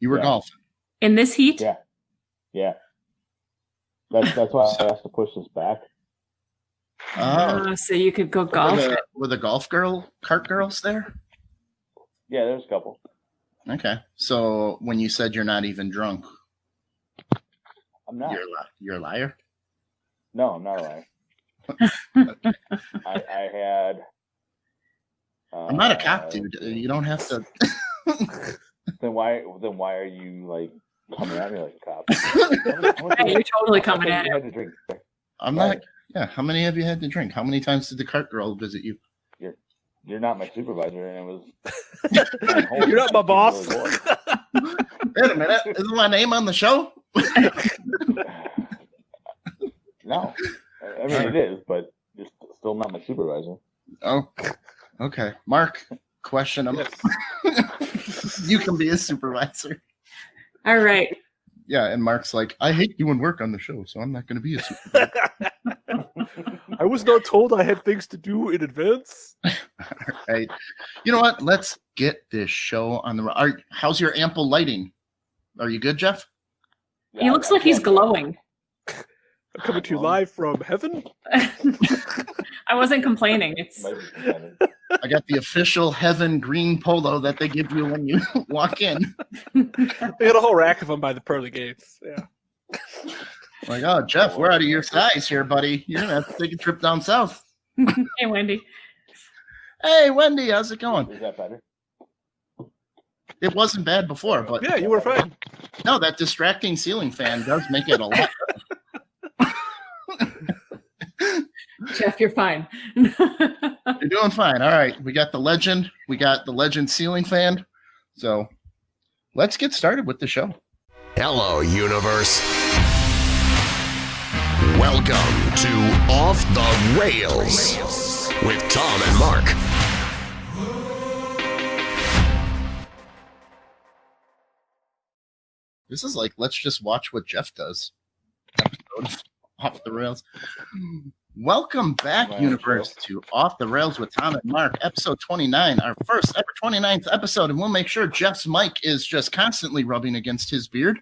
You were golfing. In this heat? Yeah. That's why I asked to push this back. So you could go golf. Were the cart girls there? Yeah, there's a couple. Okay. So when you said you're not even drunk, I'm not. You're a liar? No, I'm not a liar. Okay. I had. I'm not a cop, dude. You don't have to. Then why are you like coming at me like a cop? Hey, you're totally coming at it. it. I'm not. Yeah. How many have you had to drink? How many times did the cart girl visit you? You're not my supervisor, and it was. You're not my boss. Wait a minute. Isn't my name on the show? No, I mean it is, but you're still not my supervisor. Oh, okay. Mark, question him. Yes. You can be a supervisor. All right. Yeah, and Mark's like, I hate doing work on the show, so I'm not going to be a supervisor. I was not told I had things to do in advance. All right. You know what? Let's get this show on the. How's your ample lighting? Are you good, Jeff? He looks like he's glowing. I'm coming to you live from heaven. I wasn't complaining. I got the official heaven green polo that they give you when you walk in. They got a whole rack of them by the pearly gates. Yeah. Like, oh, Jeff, we're out of your size here, buddy. You're going to have to take a trip down south. Hey, Wendy. Hey, Wendy, how's it going? Is that better? It wasn't bad before, but... Yeah, you were fine. No, that distracting ceiling fan does make it a lot better. Jeff, you're fine. You're doing fine. All right. We got the legend. We got the legend ceiling fan. So let's get started with the show. Hello, universe. Welcome to Off the Rails with Tom and Mark. This is like, let's just watch what Jeff does. Episode Off the Rails. Welcome back, universe, to Off the Rails with Tom and Mark, episode 29, our first ever 29th episode, and we'll make sure Jeff's mic is just constantly rubbing against his beard.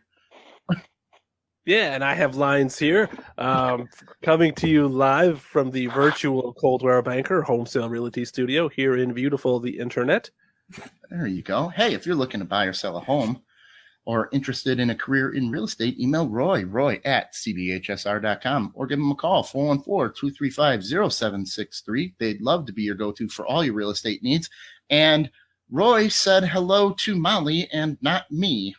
Yeah, and I have lines here. Coming to you live from the virtual Coldwell Banker Home Sale Realty Studio here in beautiful the internet. There you go. Hey, if you're looking to buy or sell a home or interested in a career in real estate, email Roy at cbhsr.com, or give him a call, 414-235-0763. They'd love to be your go-to for all your real estate needs. And Roy said hello to Molly and not me.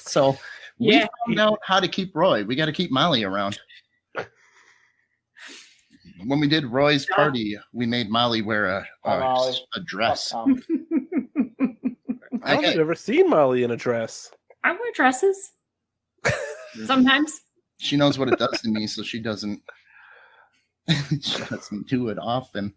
So we found out how to keep Roy. We got to keep Molly around. When we did Roy's party, we made Molly wear a dress. I don't think I've ever seen Molly in a dress. I wear dresses. Sometimes. She knows what it does to me, so she doesn't do it often.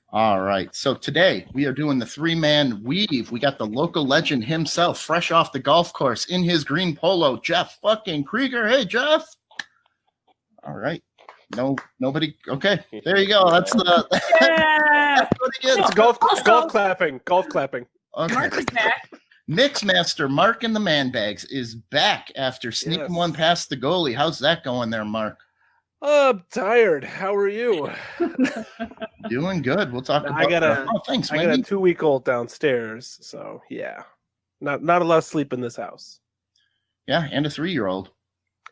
All right. So today we are doing the 3-man weave. We got the local legend himself, fresh off the golf course in his green polo, Jeff fucking Krieger. Hey, Jeff. All right. Nobody. Okay, there you go. That's the. That's what he gets. Golf clapping. Okay. Mark is back. Mixmaster Mark in the man bags is back after sneaking one past the goalie. How's that going there, Mark? I'm tired. How are you? Doing good. We'll talk about. Thanks, I got a 2-week-old downstairs, so yeah, not a lot of sleep in this house. Yeah, and a 3-year-old.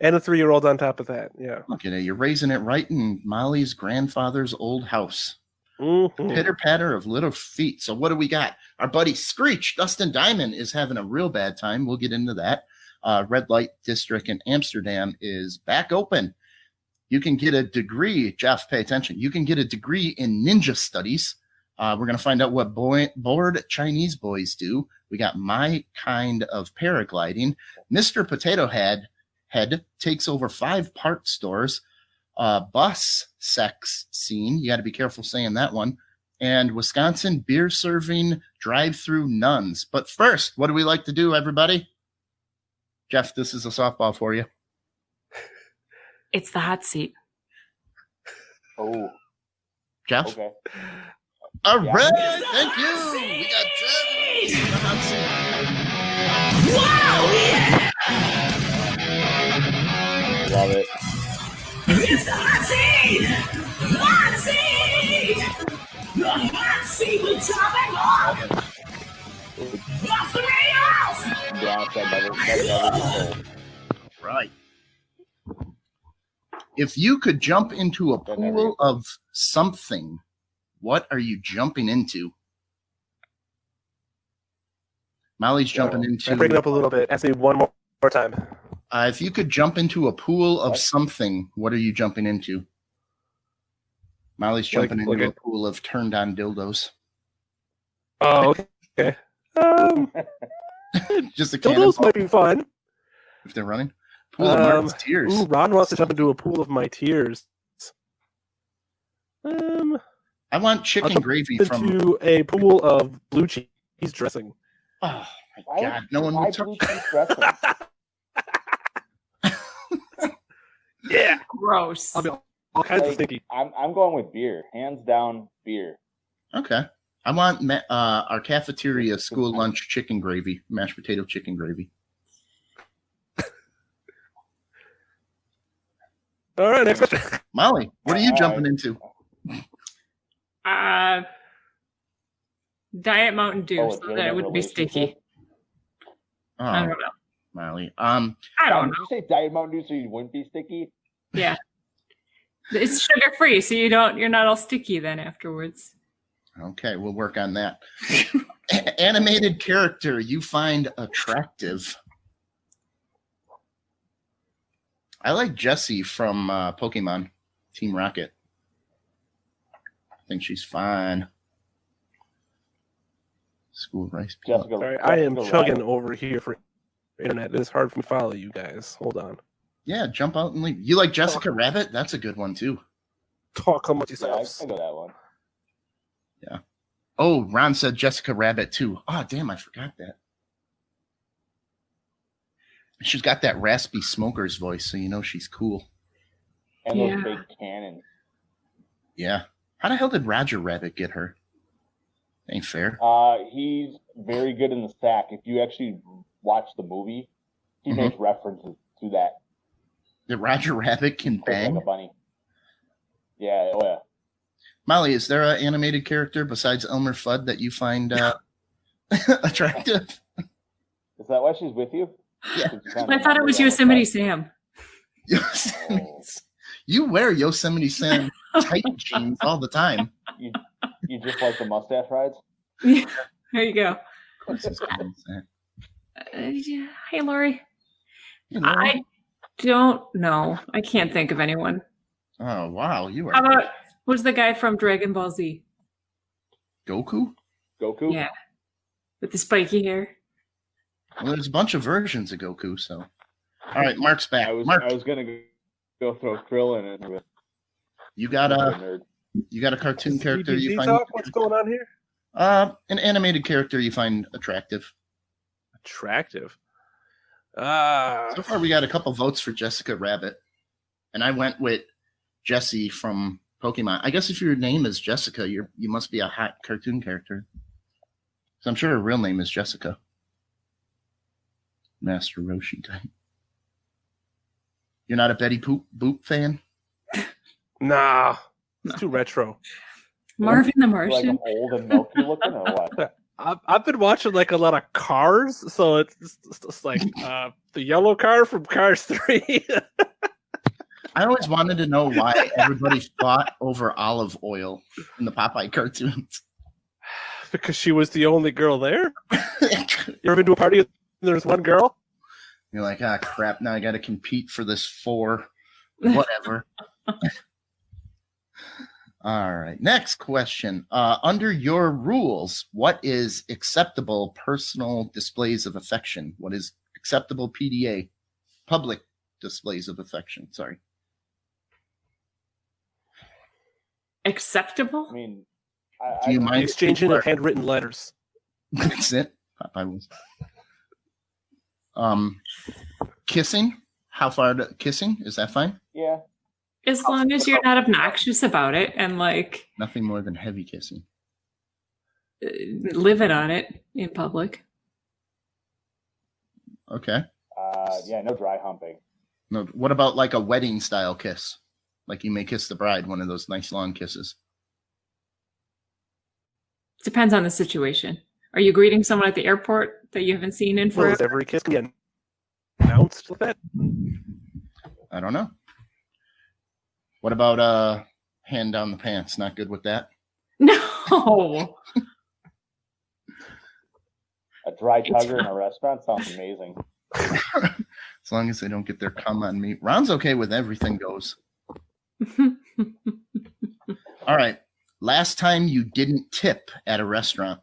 And a 3-year-old on top of that, yeah. Look at it. You're raising it right in Molly's grandfather's old house. Mm-hmm. Pitter-patter of little feet. So what do we got? Our buddy Screech, Dustin Diamond, is having a real bad time. We'll get into that. Red Light District in Amsterdam is back open. You can get a degree. Jeff, pay attention. You can get a degree in ninja studies. We're going to find out what bored Chinese boys do. We got my kind of paragliding. Mr. Potatohead takes over 5 parts stores, bus sex scene. You got to be careful saying that one. And Wisconsin beer serving drive-through nuns. But first, what do we like to do, everybody? Jeff, this is a softball for you. It's the hot seat. Oh. Jeff? Okay. All right. Thank you. We got Jeff. Wow, yeah! Love it. It's the hot seat! Hot seat! The hot seat with Tom and Mark! The thrills! Downside never Right. If you could jump into a pool of something, what are you jumping into? Molly's jumping into. Bring it up a little bit. Ask me one more time. If you could jump into a pool of something, what are you jumping into? Molly's jumping into a pool of turned-on dildos. Oh, okay. Just a Dildos cannonball might be fun. if they're running. Pool of Martin's tears. Ooh, Ron wants to jump into a pool of my tears. I want chicken gravy from. Into a pool of blue cheese dressing. Oh my God! No one Why would touch blue that. cheese dressing? Yeah, Gross. I'll be all kinds of stinky. I'm going with beer. Hands down, beer. Okay. I want our cafeteria school lunch chicken gravy, mashed potato chicken gravy. All right, next question. Molly, what are you jumping into? Diet Mountain Dew, Oh, so that it would be sticky. Oh, I don't know. Molly. I don't Did know. you say Diet Mountain Dew so you wouldn't be sticky? Yeah. It's sugar free, so you're not all sticky then afterwards. Okay, we'll work on that. Animated character you find attractive. I like Jessie from Pokemon Team Rocket. I think she's fine. School rice. Jessica, Sorry, I am Jessica chugging Rabbit. over here for internet. It's hard for me to follow you guys. Hold on. Yeah, jump out and leave. You like Jessica Rabbit? That's a good one too. Talk amongst Yeah, I yourselves. know that one. Oh, Ron said Jessica Rabbit too. Oh, damn, I forgot that. She's got that raspy smoker's voice, so you know she's cool. And Yeah. those big cannons. Yeah. How the hell did Roger Rabbit get her? Ain't fair. He's very good in the sack. If you actually watch the movie, he Mhm. makes references to that. That Roger Rabbit can Just like bang. a bunny. Yeah, oh yeah. Molly, is there an animated character besides Elmer Fudd that you find attractive? Is that why she's with you? Yeah. 'Cause you kinda I thought it was remember Yosemite that. Sam. Yosemite. You wear Yosemite Sam tight jeans all the time. You just like the mustache rides? There you go. Of course it's cool as that. Yeah. Hey, Lori. You know? I don't know. I can't think of anyone. Oh, wow. You How are about who's the guy from Dragon Ball Z? Goku? Goku? Yeah, with the spiky hair. Well, there's a bunch of versions of Goku, so. All right, Mark's back. I was Mark, gonna go throw Krill in it. But you got I'm a a nerd. cartoon character you CBD find talk? What's going on here? an animated character you find attractive. Attractive. So far, we got a couple votes for Jessica Rabbit, and I went with Jessie from Pokemon. I guess if your name is Jessica, you must be a hot cartoon character. So I'm sure her real name is Jessica. Master Roshi type. You're not a Betty Boop fan? Nah, it's too retro. Marvin the Like Martian. I'm old and milky looking or what? I've been watching like a lot of Cars, so it's like the yellow car from Cars 3. I always wanted to know why everybody fought over olive oil in the Popeye cartoons. Because she was the only girl there. You ever been to a party and there's one girl? You're like, ah, crap, now I got to compete for this 4. Whatever. All right. Next question. Under your rules, what is acceptable personal displays of affection? What is acceptable PDA? Public displays of affection. Sorry. Acceptable? I mean, Do you I mind? Exchanging of handwritten letters. That's it. Popeye was. Kissing. How far to kissing? Is that fine? yeah. As long as you're not obnoxious about it and like Nothing more than heavy kissing. living on it. in public. Okay. Yeah, no dry humping. No. What about like a wedding style kiss? Like you may kiss the bride, one of those nice long kisses. Depends on the situation. Are you greeting someone at the airport that you haven't seen in Well, is forever? every kiss can be announced like that? I don't know. What about hand down the pants? Not good with that. No. A dry tugger in a restaurant sounds amazing. As long as they don't get their cum on me. Ron's okay with everything goes. All right. Last time you didn't tip at a restaurant.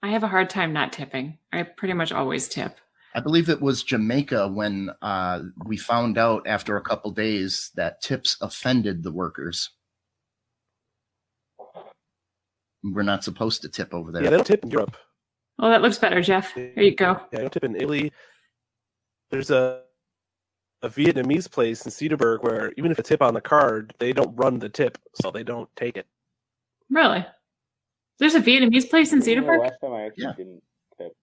I have a hard time not tipping. I pretty much always tip. I believe it was Jamaica when we found out after a couple days that tips offended the workers. We're not supposed to tip over there. Yeah, they don't tip in Europe. Oh, that looks better, Jeff. There you go. Yeah, they don't tip in Italy. There's a Vietnamese place in Cedarburg where even if a tip on the card, they don't run the tip, so they don't take it. Really? There's a Vietnamese place in The Cedarburg? last time I actually Yeah. didn't tip.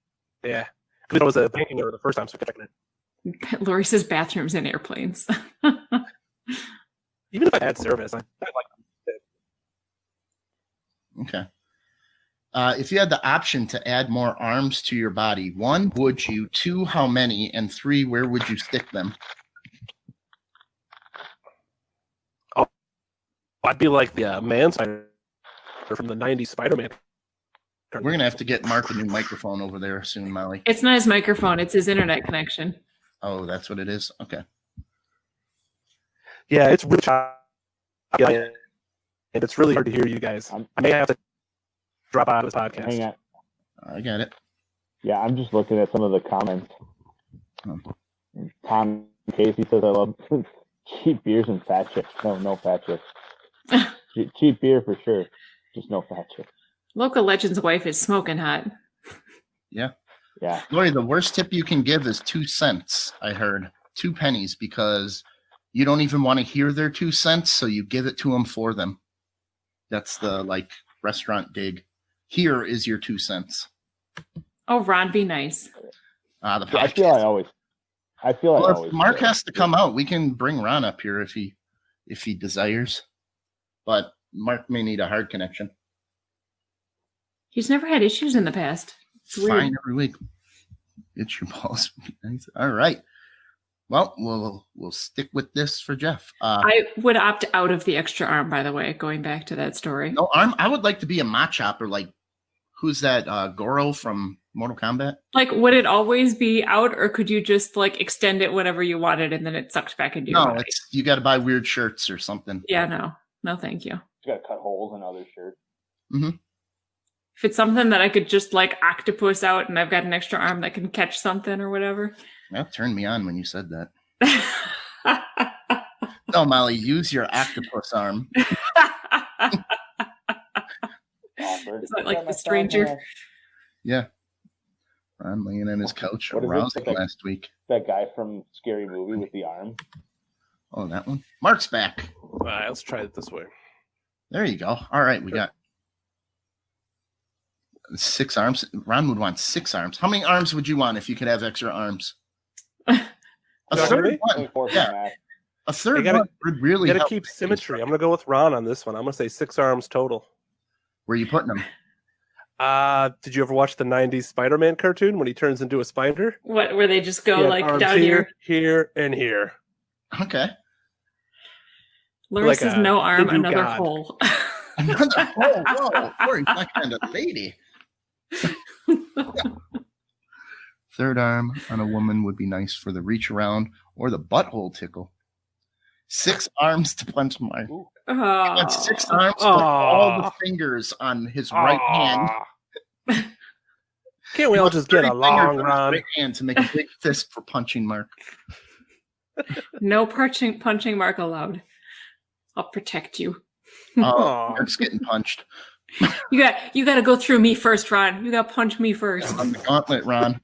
Yeah. Because it was a banking error the first time, so we're checking it. Lori says bathrooms in airplanes. Even if I had service, I like Okay. If you had the option to add more arms to your body, 1, would you? 2, how many? And 3, where would you stick them? I'd be like the man spider from the 90s Spider-Man. We're going to have to get Mark a new microphone over there soon, Molly. It's not his microphone, it's his internet connection. Oh, that's what it is? Okay. Yeah, it's really choppy, and it's really hard to hear you guys. I may have to drop out of this podcast. Hang on. I got it. Yeah, I'm just looking at some of the comments. Oh. Tom Casey says, I love cheap beers and fat chicks. No fat chicks. Cheap beer for sure. Just no fat chicks. Local legend's wife is smoking hot. Yeah. Yeah. Lori, the worst tip you can give is 2 cents, I heard. 2 pennies, because you don't even want to hear their 2 cents, so you give it to them for them. That's the, like, restaurant dig. Here is your 2 cents. Oh, Ron, be nice. The I podcast. feel I always. Well, if Mark has to come out, we can bring Ron up here if he desires. But Mark may need a hard connection. He's never had issues in the past. It's weird. Fine every week. It's your balls. Nice. All right. Well, we'll stick with this for Jeff. I would opt out of the extra arm, by the way, going back to that story. No arm. I would like to be a Machop, or like, who's that? Goro from Mortal Kombat. Like, would it always be out, or could you just like extend it whenever you wanted and then it sucked back into your No, body? you got to buy weird shirts or something. Yeah, no, thank you. You gotta cut holes in other shirts. If it's something that I could just like octopus out and I've got an extra arm that can catch something or whatever. That turned me on when you said that. No, Molly, use your octopus arm. Awkward. Is that like the stranger? Yeah. Ron laying on his couch What is it? arousing Like- last week. That guy from Scary Movie with the arm. Oh, that one. Mark's back. All right, let's try it this way. There you go. All right, we got 6 arms. Ron would want 6 arms. How many arms would you want if you could have extra arms? A Sorry? third one. 24 Yeah. max. A third gotta- one would really You gotta help. keep symmetry. I'm gonna go with Ron on this one. I'm gonna say 6 arms total. Where are you putting them? Did you ever watch the 90s Spider-Man cartoon when he turns into a spider? What, where they just go He had like arms down here? here, and here. Okay. Laura like says a no arm, Hindu another god. hole. Another hole. Whoa, Lori's that kind of lady. Third arm on a woman would be nice for the reach around or the butthole tickle. 6 arms to punch my. Oh. That's 6 arms to Aw. all the fingers on his right hand. Aw. Can't we all just get 30 along, fingers on his Ron? right hand to make a big fist for punching Mark. No punching Mark allowed. I'll protect you. Oh, Aw. Mark's getting punched. You got to go through me first, Ron. You got to punch me first. On the gauntlet, Ron.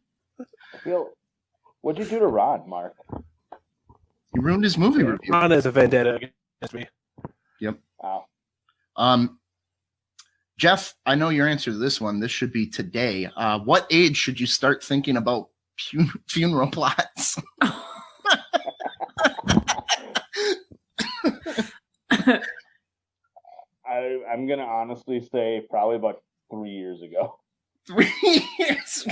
What'd you do to Ron, Mark? You ruined his movie review. Ron has a vendetta against me. Oh. Jeff, I know your answer to this one. This should be today. What age should you start thinking about funeral plots? I'm gonna honestly say probably about 3 years ago. 3 years.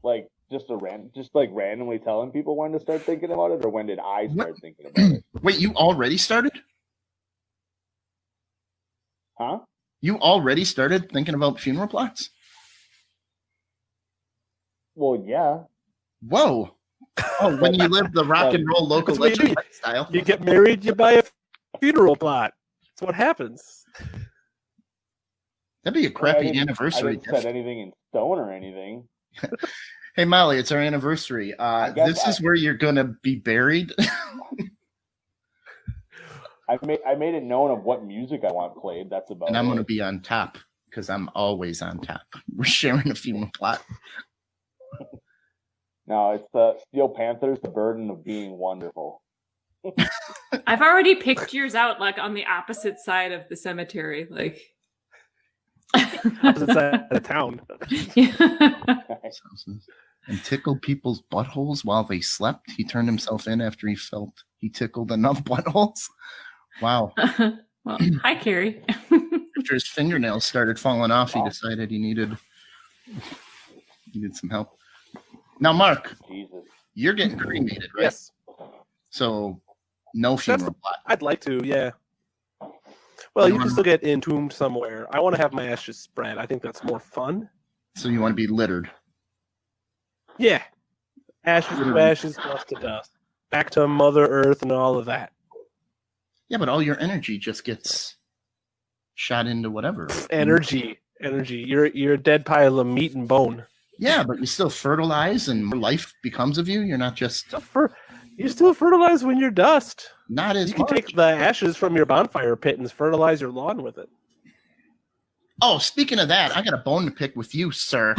Like just randomly telling people when to start thinking about it, or when did I start thinking about it? Wait, you already started? Huh? You already started thinking about funeral plots? Well, yeah. Whoa. Oh, when you live the rock and roll local That's what you legend do. lifestyle. You get married, you buy a funeral plot. That's what happens. That'd be a crappy I anniversary. didn't set anything in stone or anything. Hey, Molly, it's our anniversary. This is where you're going to be buried. I made it known of what music I want played. That's about And I'm it. going to be on top because I'm always on top. We're sharing a funeral plot. No, it's Steel Panther's The Burden of Being Wonderful. I've already picked yours out, like on the opposite side of the cemetery. Like, Opposite side of town. And tickled people's buttholes while they slept. He turned himself in after he felt he tickled enough buttholes. Wow. Well, hi, Carrie. After his fingernails started falling off, he decided he needed some help. Now, Mark, Jesus. you're getting cremated, right? Yes. So, no funeral plot. I'd like to, yeah. Well, you can still get entombed somewhere. I want to have my ashes spread. I think that's more fun. So you want to be littered. Yeah. Ashes to ashes, dust to dust. Back to Mother Earth and all of that. Yeah, but all your energy just gets shot into whatever. Energy. You're a dead pile of meat and bone. Yeah, but you still fertilize and more life becomes of you. You're not just You still fertilize when you're dust. not as You can much. take the ashes from your bonfire pit and fertilize your lawn with it. Oh, speaking of that, I got a bone to pick with you, sir.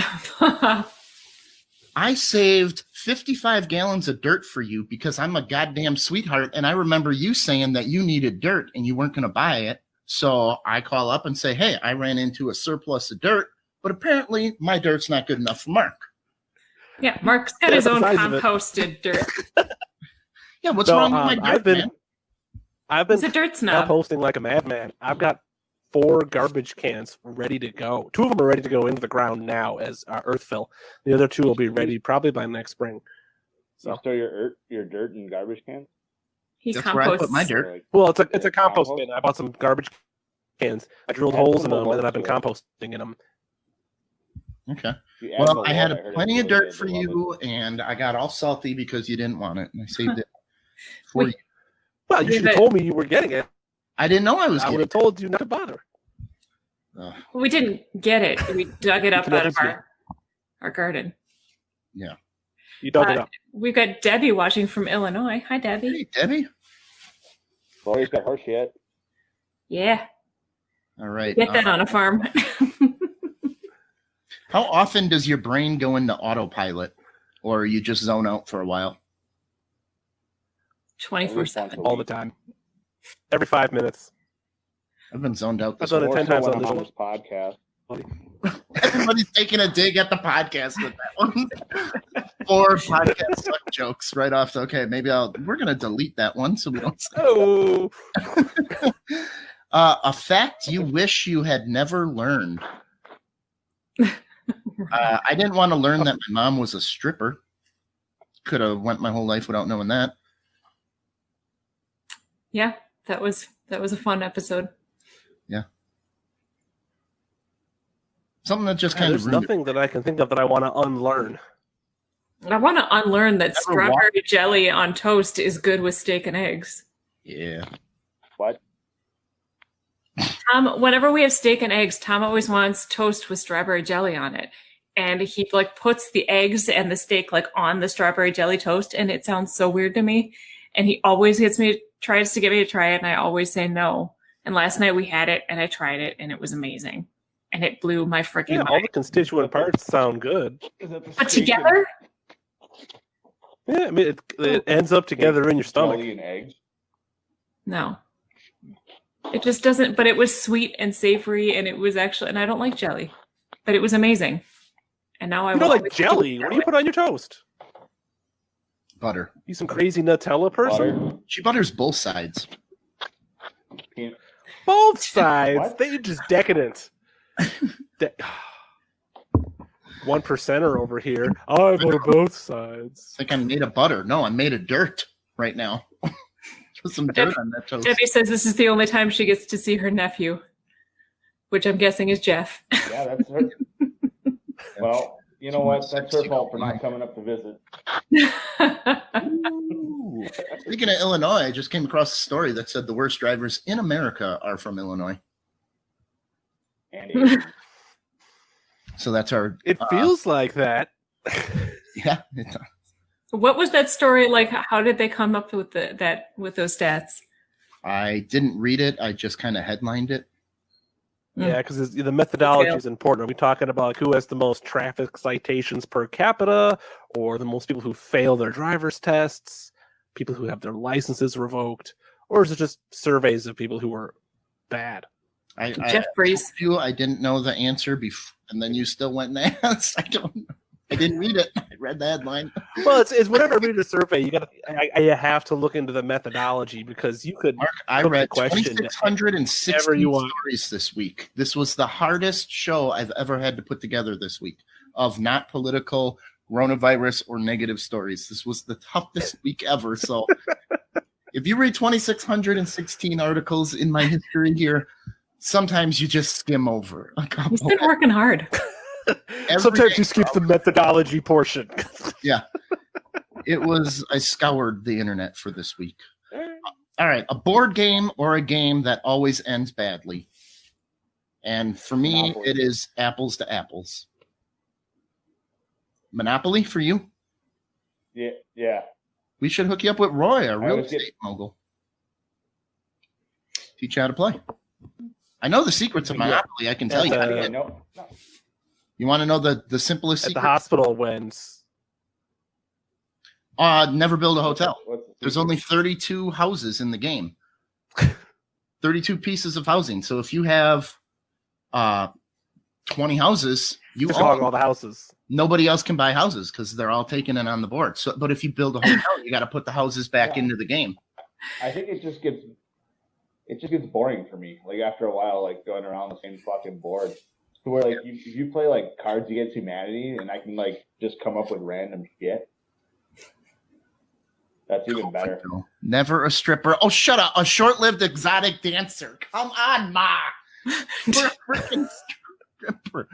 I saved 55 gallons of dirt for you because I'm a goddamn sweetheart, and I remember you saying that you needed dirt and you weren't going to buy it. So I call up and say, hey, I ran into a surplus of dirt, but apparently my dirt's not good enough for Mark. Yeah, Mark's got his the own size of it. composted dirt. Yeah, what's wrong with my dirt, man? I've been He's a dirt snob. composting like a madman. I've got 4 garbage cans ready to go. 2 of them are ready to go into the ground now as earth fill. The other 2 will be ready probably by next spring. So you store your dirt in garbage cans? He That's where I put my composts. dirt. Well, it's a compost bin. I bought some garbage cans. I drilled holes in them, and then I've been composting in them. Okay. You add Well, the I had water, heard plenty it's of really dirt good. for I love you, and I got all salty because you didn't want it, and I saved it for Wait. you. Well, you Yeah, should have but- told me you were getting it. I didn't know I was I would getting have told you not to bother. it. We didn't get it. We dug it up can out of never our garden. You dug it up. We've got Debbie watching from Illinois. Hi, Debbie. Hey, Debbie. Lori's got her shit. Yeah, All right. get that on a farm. How often does your brain go into autopilot, or you just zone out for a while? 24/7. All the time. Every 5 minutes. I've been zoned out. I've This done it whole- 10 times on When I'm this this podcast. Everybody's taking a dig at the podcast with that one. 4 podcast suck jokes right off. Okay, maybe we're gonna delete that one so we don't. Oh, A fact you wish you had never learned. I didn't want to learn that my mom was a stripper. Could have went my whole life without knowing that. Yeah, that was a fun episode. Something that just kind of there's nothing that I can think of that I want to unlearn. I want to unlearn that Never wa- strawberry jelly on toast is good with steak and eggs. Yeah. What? Whenever we have steak and eggs, Tom always wants toast with strawberry jelly on it. And he like puts the eggs and the steak like on the strawberry jelly toast, and it sounds so weird to me. And he always tries to get me to try it, and I always say no. And last night we had it, and I tried it, and it was amazing. And it blew my freaking Yeah, all mind. the constituent parts sound good. But together, Yeah, I mean, it ends up together in your stomach. Jelly and eggs. no. It just doesn't, but it was sweet and savory, and it was actually, and I don't like jelly, but it was amazing. And now I You don't want like jelly? What do you put on your toast? Butter. You some crazy Nutella person? Butter. She butters both sides. Peanut- Both sides. What? They just decadent. One percenter over here. I butter both sides. It's like I'm made of butter. No, I'm made of dirt right now. Put some dirt on that toast. Debbie says this is the only time she gets to see her nephew, which I'm guessing is Jeff. Yeah, that's her. Well, you know what? That's her fault for not coming up to visit. Ooh. Speaking of Illinois, I just came across a story that said the worst drivers in America are from Illinois. And So that's our. It feels like that. Yeah. What was that story like? How did they come up with with those stats? I didn't read it. I just kind of headlined it. Yeah, because the methodology is important. Are we talking about like, who has the most traffic citations per capita, or the most people who fail their driver's tests, people who have their licenses revoked, or is it just surveys of people who are bad? Jeff Breeze. I didn't know the answer before, and then you still went and asked. I don't know. I didn't read it. I read the headline. Well, it's whenever I read a survey, you have to look into the methodology because you could. Mark, I put the read question 2,660 whenever you want. stories this week. This was the hardest show I've ever had to put together this week of not political, coronavirus, or negative stories. This was the toughest week ever. So if you read 2,616 articles in my history here, sometimes you just skim over. He's been working hard. Sometimes you skip the methodology portion. Yeah. It was, I scoured the internet for this week. All right. A board game or a game that always ends badly. And for me, Monopoly. it is apples to apples. Monopoly for you? Yeah. We should hook you up with Roy, a real always estate mogul. Teach you how to play. I know the secrets of Monopoly. I can tell you. No. You want to know the simplest At the secret? hospital wins. Never build a hotel. What's the There's secret? only 32 houses in the game. 32 pieces of housing. So if you have 20 houses, you Just own all the houses. nobody else can buy houses because they're all taken in on the board. So, but if you build a hotel, you got to put the houses back Yeah. into the game. I think it just gets boring for me. Like after a while, like going around the same fucking board. To where like if you play like Cards Against Humanity, and I can like just come up with random shit. That's even better. Never a stripper. Oh, shut up! A short-lived exotic dancer. Come on, Ma. We're a freaking stripper.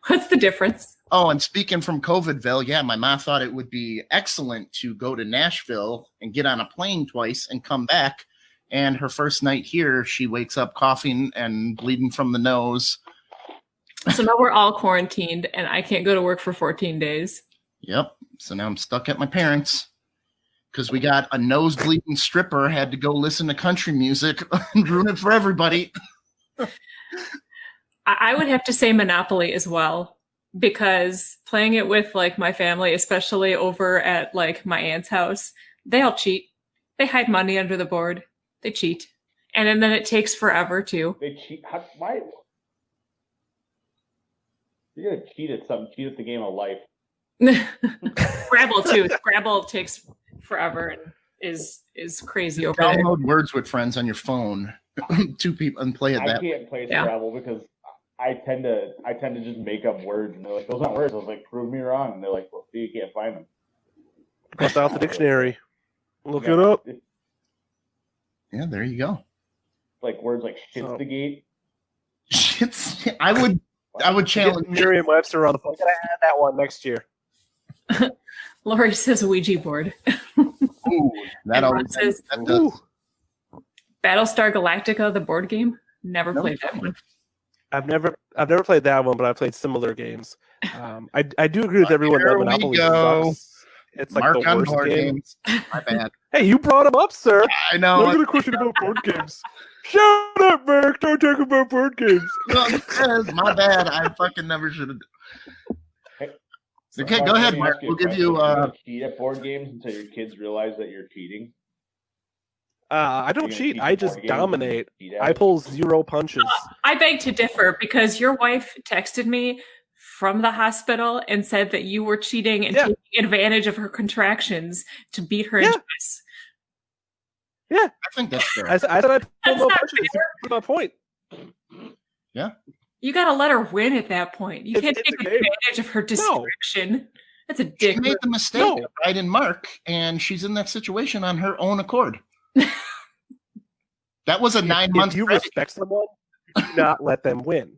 What's the difference? Oh, and speaking from COVIDville, yeah, my mom thought it would be excellent to go to Nashville and get on a plane twice and come back. And her first night here, she wakes up coughing and bleeding from the nose. So now we're all quarantined, and I can't go to work for 14 days. Yep. So now I'm stuck at my parents because we got a nose-bleeding stripper had to go listen to country music and ruin it for everybody. I would have to say Monopoly as well, because playing it with like my family, especially over at like my aunt's house, they all cheat. They hide money under the board. They cheat. And then it takes forever too. They cheat. Why? You're gonna cheat at something. Cheat at the game of life. Scrabble too. Scrabble takes forever and is crazy over there. Download Words with Friends on your phone. Two people and play it I that way. can't play Yeah. Scrabble because I tend to just make up words, and they're like, "Those aren't words." I was like, "Prove me wrong," and they're like, "Well, see, you can't find them." Bust out the dictionary. Look it up. It's Yeah, there you go. like words like So- "shitstigate." I would challenge. Get Merriam-Webster on the phone. Gotta add that one next year. Lori says Ouija board. Ooh, that And Ron always says that does. Ooh. Battlestar Galactica, the board game. Never Nope. played that one. I've never played that one, but I've played similar games. I do agree with everyone Here that we Monopoly go. sucks. It's like Mark the on worst board game. games. My bad. Hey, you brought him up, sir. I Now know. I got a question about board games. Shut up, Mark. Don't talk about board games. My bad. I fucking never should have. Okay, Mark, go let ahead, me Mark. ask you a We'll give question. you. Do you cheat at board games until your kids realize that you're cheating? I don't You're gonna cheat. keep I the just board games and dominate. cheat at I it? pull 0 punches. I beg to differ because your wife texted me from the hospital and said that you were cheating and Yeah. taking advantage of her contractions to beat her in Yeah. chess. Yeah, I think that's fair. I said I pull That's no not punches. It's my point. You got to let her win at that point. You can't It's take a game. advantage of her distraction. That's a She dick made move. the mistake No. of riding Mark, and she's in that situation on her own accord. That was a 9 month If you strategy. respect someone, do not let them win.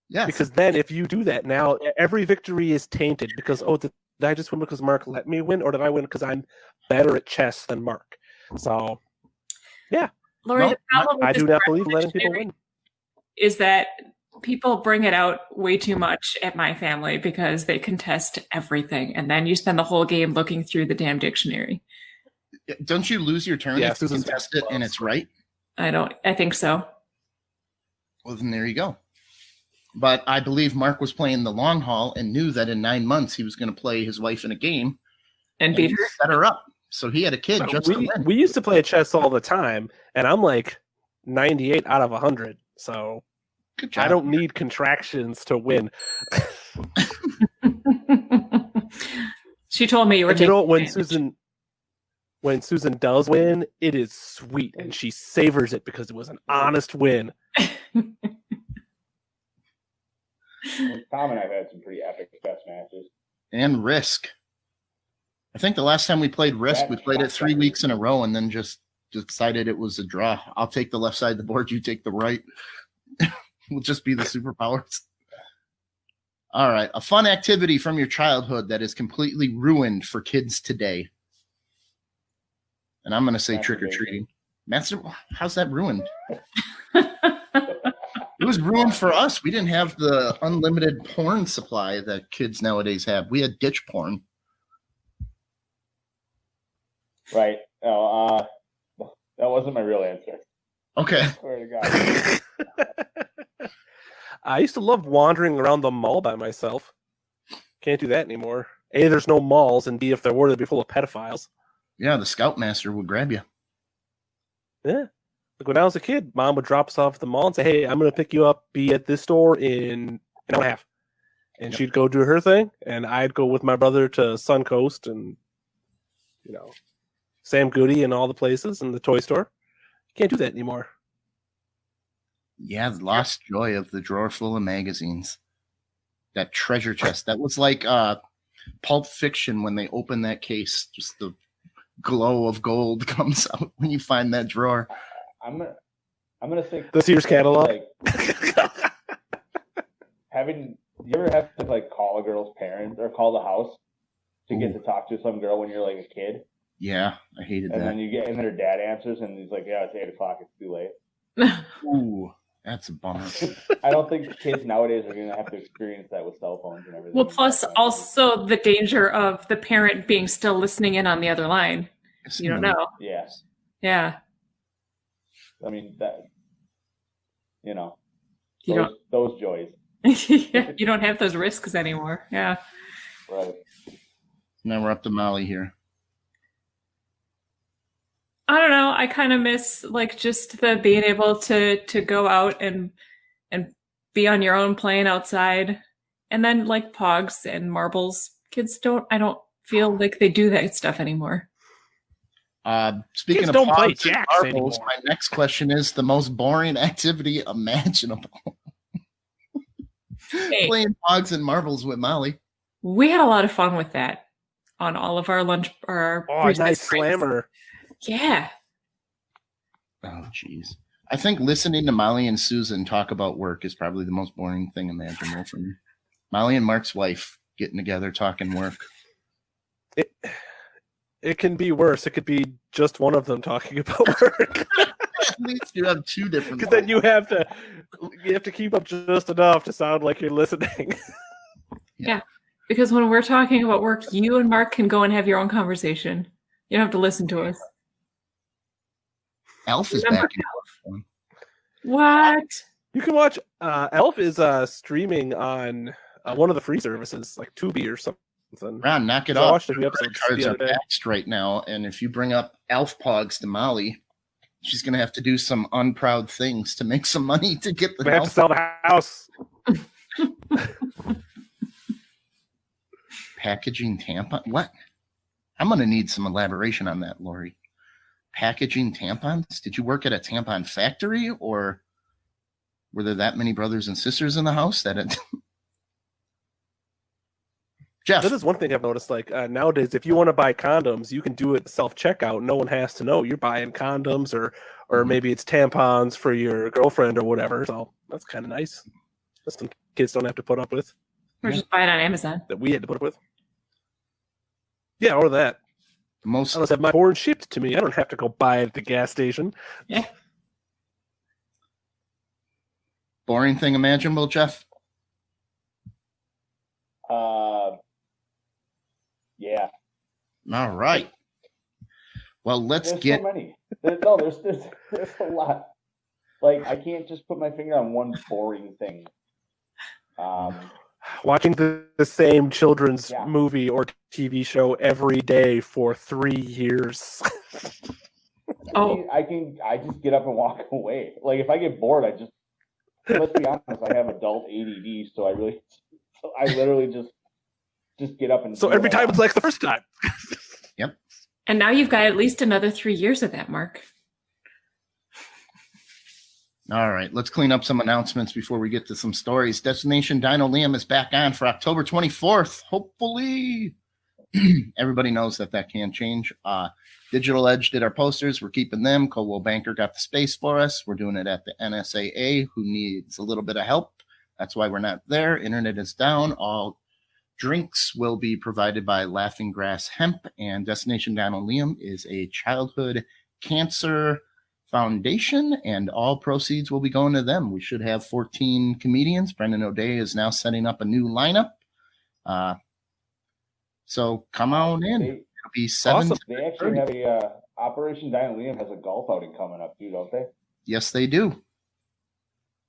Yes. Because then, if you do that, now every victory is tainted. Because did I just win because Mark let me win, or did I win because I'm better at chess than Mark? So, Lori, No, the problem with I this do not believe in letting dictionary people win. is that people bring it out way too much at my family because they contest everything, and then you spend the whole game looking through the damn dictionary. Don't you lose your turn Yeah, if you Susan's contest it and it's right? I think so. Well, then there you go. But I believe Mark was playing the long haul and knew that in 9 months he was going to play his wife in a game And beat her. set her up. So he had a kid just to win. We used to play chess all the time, and I'm like 98 out of 100. So Good job. I don't need contractions to win. She told me you were And you taking know what, advantage. when Susan does win, it is sweet, and she savors it because it was an honest win. Tom and I've had some pretty epic chess matches. And Risk. I think the last time we played Risk, we played it 3 weeks in a row and then just decided it was a draw. I'll take the left side of the board, you take the right. We'll just be the superpowers. All right. A fun activity from your childhood that is completely ruined for kids today. And I'm going to say trick-or-treating. How's that ruined? It was ruined for us. We didn't have the unlimited porn supply that kids nowadays have. We had ditch porn. Right. Oh, that wasn't my real answer. Okay. I swear to God. I used to love wandering around the mall by myself. Can't do that anymore. A, there's no malls, and B, if there were, they'd be full of pedophiles. Yeah, the Scoutmaster would grab you. Yeah. Like when I was a kid, Mom would drop us off at the mall and say, "Hey, I'm going to pick you up, be at this store in an hour and a half." And she'd go do her thing, and I'd go with my brother to Suncoast and, Sam Goody and all the places and the toy store. Can't do that anymore. Yeah, the lost joy of the drawer full of magazines. That treasure chest. That was like Pulp Fiction when they open that case. Just the glow of gold comes out when you find that drawer. I'm gonna say The Sears catalog. You ever have to call a girl's parents or call the house to get to talk to some girl when you're like a kid, Yeah, I hated and that. then her dad answers and he's like, "Yeah, it's 8:00. It's too late." Ooh, that's a bummer. I don't think kids nowadays are gonna have to experience that with cell phones and everything. Well, plus also the danger of the parent being still listening in on the other line. You don't know. Yeah, Yeah. I mean that. You those joys, you don't have those risks anymore. Yeah. right? Now we're up to Molly here. I don't know. I kind of miss just the being able to go out and be on your own playing outside, and then pogs and marbles. I don't feel like they do that stuff anymore. Speaking Kids of don't play pogs and jacks marbles, anymore. my next question is the most boring activity imaginable. Hey, Playing pogs and marbles with Molly. we had a lot of fun with that on all of our lunch or Oh, recess nice breaks. slammer. Yeah. Oh, jeez. I think listening to Molly and Susan talk about work is probably the most boring thing imaginable for me. Molly and Mark's wife getting together talking work. It can be worse. It could be just one of them talking about work. At least you have two different. Because then you have to keep up just enough to sound like you're listening. Because when we're talking about work, you and Mark can go and have your own conversation. You don't have to listen to us. Elf is Remember back in. What? You can watch. Elf is streaming on one of the free services, like Tubi or something Ron, knock it So I off. watched a few episodes Cards the are other day. baxed right now, and if you bring up Alf Pogs to Molly, she's going to have to do some unproud things to make some money to get the We have to Alf sell the house. packaging tampon. What? I'm going to need some elaboration on that, Lori. Packaging tampons? Did you work at a tampon factory, or were there that many brothers and sisters in the house that it... Jeff, That is one thing I've noticed. Like nowadays, if you want to buy condoms, you can do it self-checkout. No one has to know you're buying condoms, or maybe it's tampons for your girlfriend or whatever. So that's kind of nice. That's some kids don't have to put up with Or just buy it on Amazon. that we had to put up with. Yeah, or that. most I just have my porn shipped to me. I don't have to go buy it at the gas station. Yeah. boring thing imaginable, Jeff? Yeah. All right. Well, let's There's get... so many. There's a lot. Like, I can't just put my finger on one boring thing. Watching the same children's Yeah. movie or TV show every day for 3 years. Oh, I just get up and walk away. Like, if I get bored, let's be honest, I have adult ADD, so I literally just get up and So do every what I time want. it's like the first time. and now you've got at least another 3 years of that, Mark. All right, let's clean up some announcements before we get to some stories. Destination Dino Liam is back on for October 24th. Hopefully, everybody knows that can change. Digital Edge did our posters. We're keeping them. Coldwell Banker got the space for us. We're doing it at the NSAA, who needs a little bit of help. That's why we're not there. Internet is down. All drinks will be provided by Laughing Grass Hemp, and Destination Dino Liam is a childhood cancer foundation, and all proceeds will be going to them. We should have 14 comedians. Brendan O'Day is now setting up a new lineup. So come on in. It'll be 7. Awesome. They actually have a Operation Dino Liam has a golf outing coming up too, don't they? Yes, they do.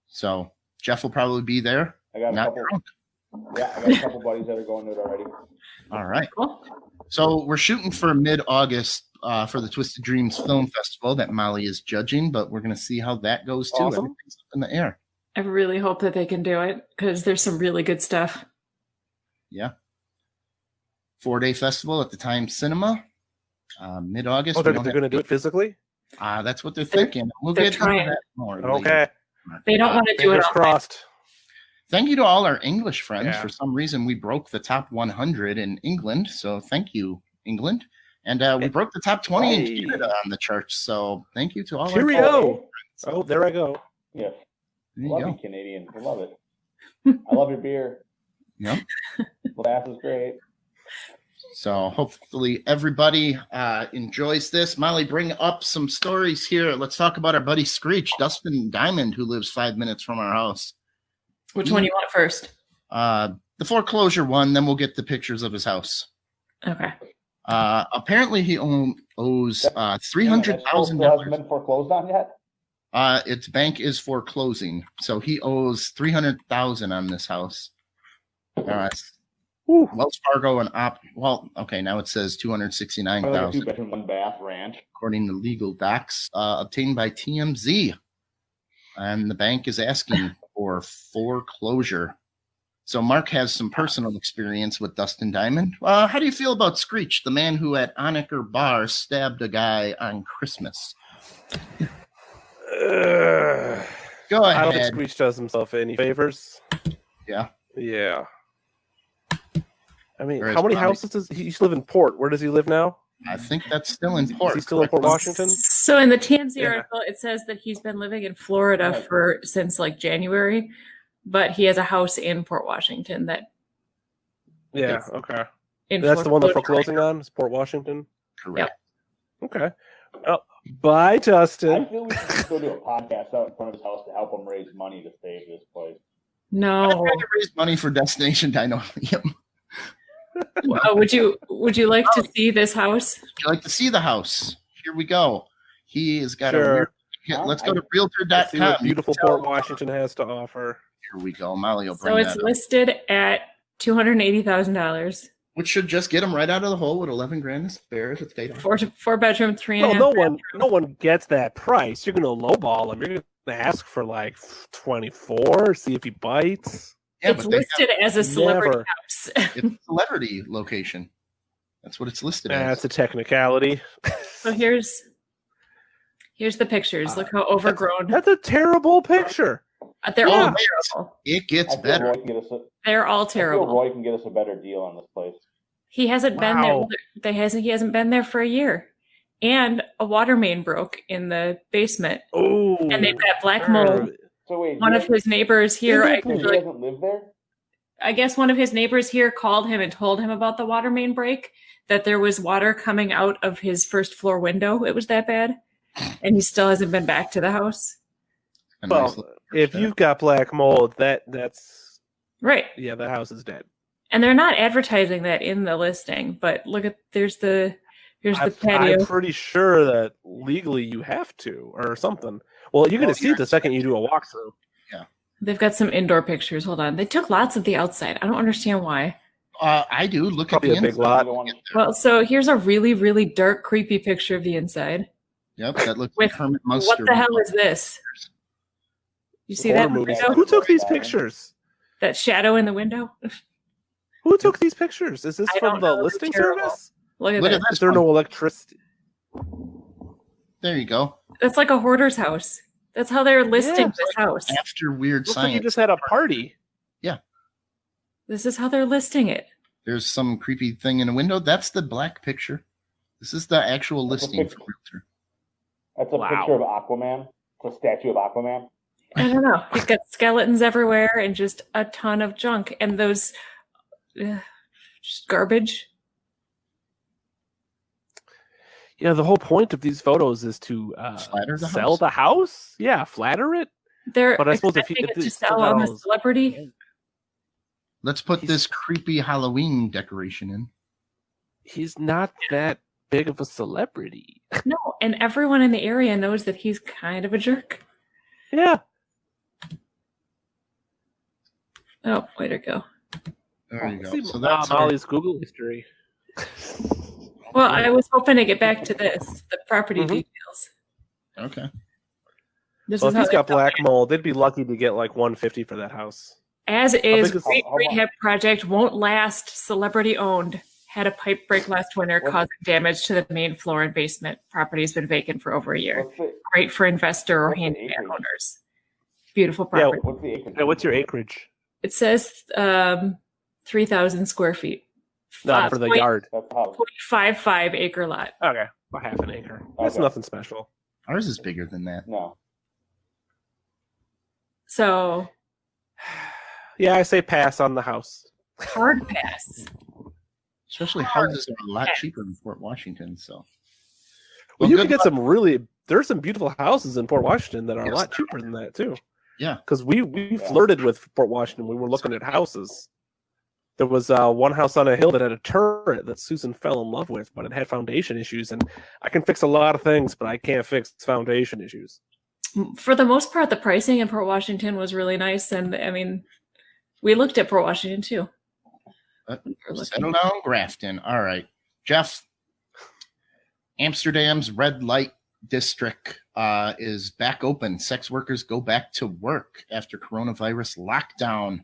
So Jeff will probably be there. I got Not drunk. I got a couple buddies that are going to it already. All right. Cool. So we're shooting for mid-August for the Twisted Dreams Film Festival that Molly is judging, but we're going to see how that goes too. Awesome. Everything's up in the air. I really hope that they can do it because there's some really good stuff. Yeah. 4-day festival at the Times Cinema. Mid-August. Oh, We they're don't going to do it physically? That's what they're thinking. We'll they're get into trying. that more. Okay. later. They don't want to do it Fingers all. crossed. Thank you to all our English friends. Yeah. For some reason, we broke the top 100 in England. So thank you, England. And we broke the top 20 in Hey. Canada on the charts. So thank you to all our Cheerio. Oh, there I go. Yeah, There you love go. you, Canadian. I love it. I love your beer. Yep. The bath is great. So hopefully everybody enjoys this. Molly, bring up some stories here. Let's talk about our buddy Screech, Dustin Diamond, who lives 5 minutes from our house. Which one do you want first? The foreclosure one, then we'll get the pictures of his house. Okay. Apparently he owes Hasn't $300,000. been foreclosed on yet? Its bank is foreclosing, so he owes $300,000 on this house. Wells Fargo and now it says Like a $269,000 2-bedroom, 1-bath ranch. according to legal docs obtained by TMZ, and the bank is asking for foreclosure. So Mark has some personal experience with Dustin Diamond. How do you feel about Screech, the man who at Onaker Bar stabbed a guy on Christmas? Go I don't think ahead. Screech does himself any favors. Yeah. Yeah. I mean, Or how many it's houses does he used to live in Port? Where does he live now? I think that's still in Is port. he still in Port Washington? So in the TMZ Yeah. article, it says that he's been living in Florida since like January, but he has a house in Port Washington that Yeah, It's okay. in That's the one they're foreclosure. foreclosing on, is Port Washington? Correct. Okay. Oh, bye, I Dustin. feel we should just go do a podcast out in front of his house to help him raise money to save this place. I'm No. trying to raise money for Destination Dino. Would you like to see this house? Would you like to see the house? Here we go. He has got Sure. let's go to Let's see what realtor.com. beautiful Port Washington has to offer. Here we go. Molly will bring So it's that up. listed at $280,000. Which should just get them right out of the hole with 11 grand to spare if they don't. Four bedroom, three and a No, half. no one gets that price. You're gonna lowball him. You're gonna ask for like 24. See if he bites. Yeah, It's but they listed as a celebrity Never. house. it's a celebrity location. That's what it's listed as. That's a technicality. So here's the pictures. Look how overgrown. That's a terrible picture. They're Yeah. all terrible. It gets I feel better. Roy can get us a, They're all I feel terrible. Roy can get us a better deal on this place. He hasn't been Wow. there. He hasn't been there for a year. And a water main broke in the basement. Oh, And they've got black mold. So wait, One of his neighbors here, he doesn't live there? I guess one of his neighbors here called him and told him about the water main break, that there was water coming out of his first floor window. It was that bad. And he still hasn't been back to the house. A Well, nice little- if you've got black mold, that's Right. the house is dead. And they're not advertising that in the listing, but look at here's the patio. I'm pretty sure that legally you have to or something. Well, you're going to see it the second you do a walkthrough. They've got some indoor pictures. Hold on. They took lots of the outside. I don't understand why. I do. Look Probably at a the big inside. lot. The one- Well, so here's a really, really dark, creepy picture of the inside. Yep, that looks With like Hermit Munster. What the hell is this? You see that Horror in the movies. window? Who took these pictures? That shadow in the window? Who took these pictures? Is this I from don't the know. listing They're terrible. service? Look at Look that. at Is there no electricity? There you go. That's like a hoarder's house. That's how they're listing Yeah. this house. After weird Looks like you science, just had a party. This is how they're listing it. there's some creepy thing in a window. That's the black picture. This is the actual That's a listing picture. for Realtor. That's a Wow. picture of Aquaman. It's a statue of Aquaman. I don't know. He's got skeletons everywhere and just a ton of junk. And those just garbage. Yeah, the whole point of these photos is to Flatter the sell house? the house. Yeah, flatter it. They're But I suppose if expecting you- it if to it's sell still on the those- celebrity. Let's put this creepy Halloween decoration in. He's not that big of a celebrity. No, and everyone in the area knows that he's kind of a jerk. Yeah. Oh, way to go. There you go. See, So that's our, Molly's Google history. Well, I was hoping to get back to this, the property Mhm. details. okay. This Well, is if how he's they got sell black it. mold, they'd be lucky to get like 150 for that house. As big is, is- great how much? rehab project won't last. Celebrity owned. Had a pipe break last winter, What? causing damage to the main floor and basement. Property's been vacant for over a year. What's the, Great for investor or What's the handyman acreage? owners. Beautiful Yeah, property. what's the acreage? Yeah, what's your acreage? It says 3,000 square feet. Not for the yard. That's the house. 0.55 acre lot. Okay, about half an acre. That's Okay. nothing special. Ours is bigger than that. No. So Yeah, I say pass on the house. hard pass. Especially houses are a lot cheaper in Fort Washington. So, Well, you good can get luck. some really. There's some beautiful houses in Port Washington that are a lot cheaper than that too. Yeah. Because we flirted with Port Washington. We were looking at houses. There was one house on a hill that had a turret that Susan fell in love with, but it had foundation issues. And I can fix a lot of things, but I can't fix foundation issues. For the most part, the pricing in Port Washington was really nice. And I mean, we looked at Port Washington too. Settle down, Grafton. All right, Jeff. Amsterdam's red light district is back open. Sex workers go back to work after coronavirus lockdown.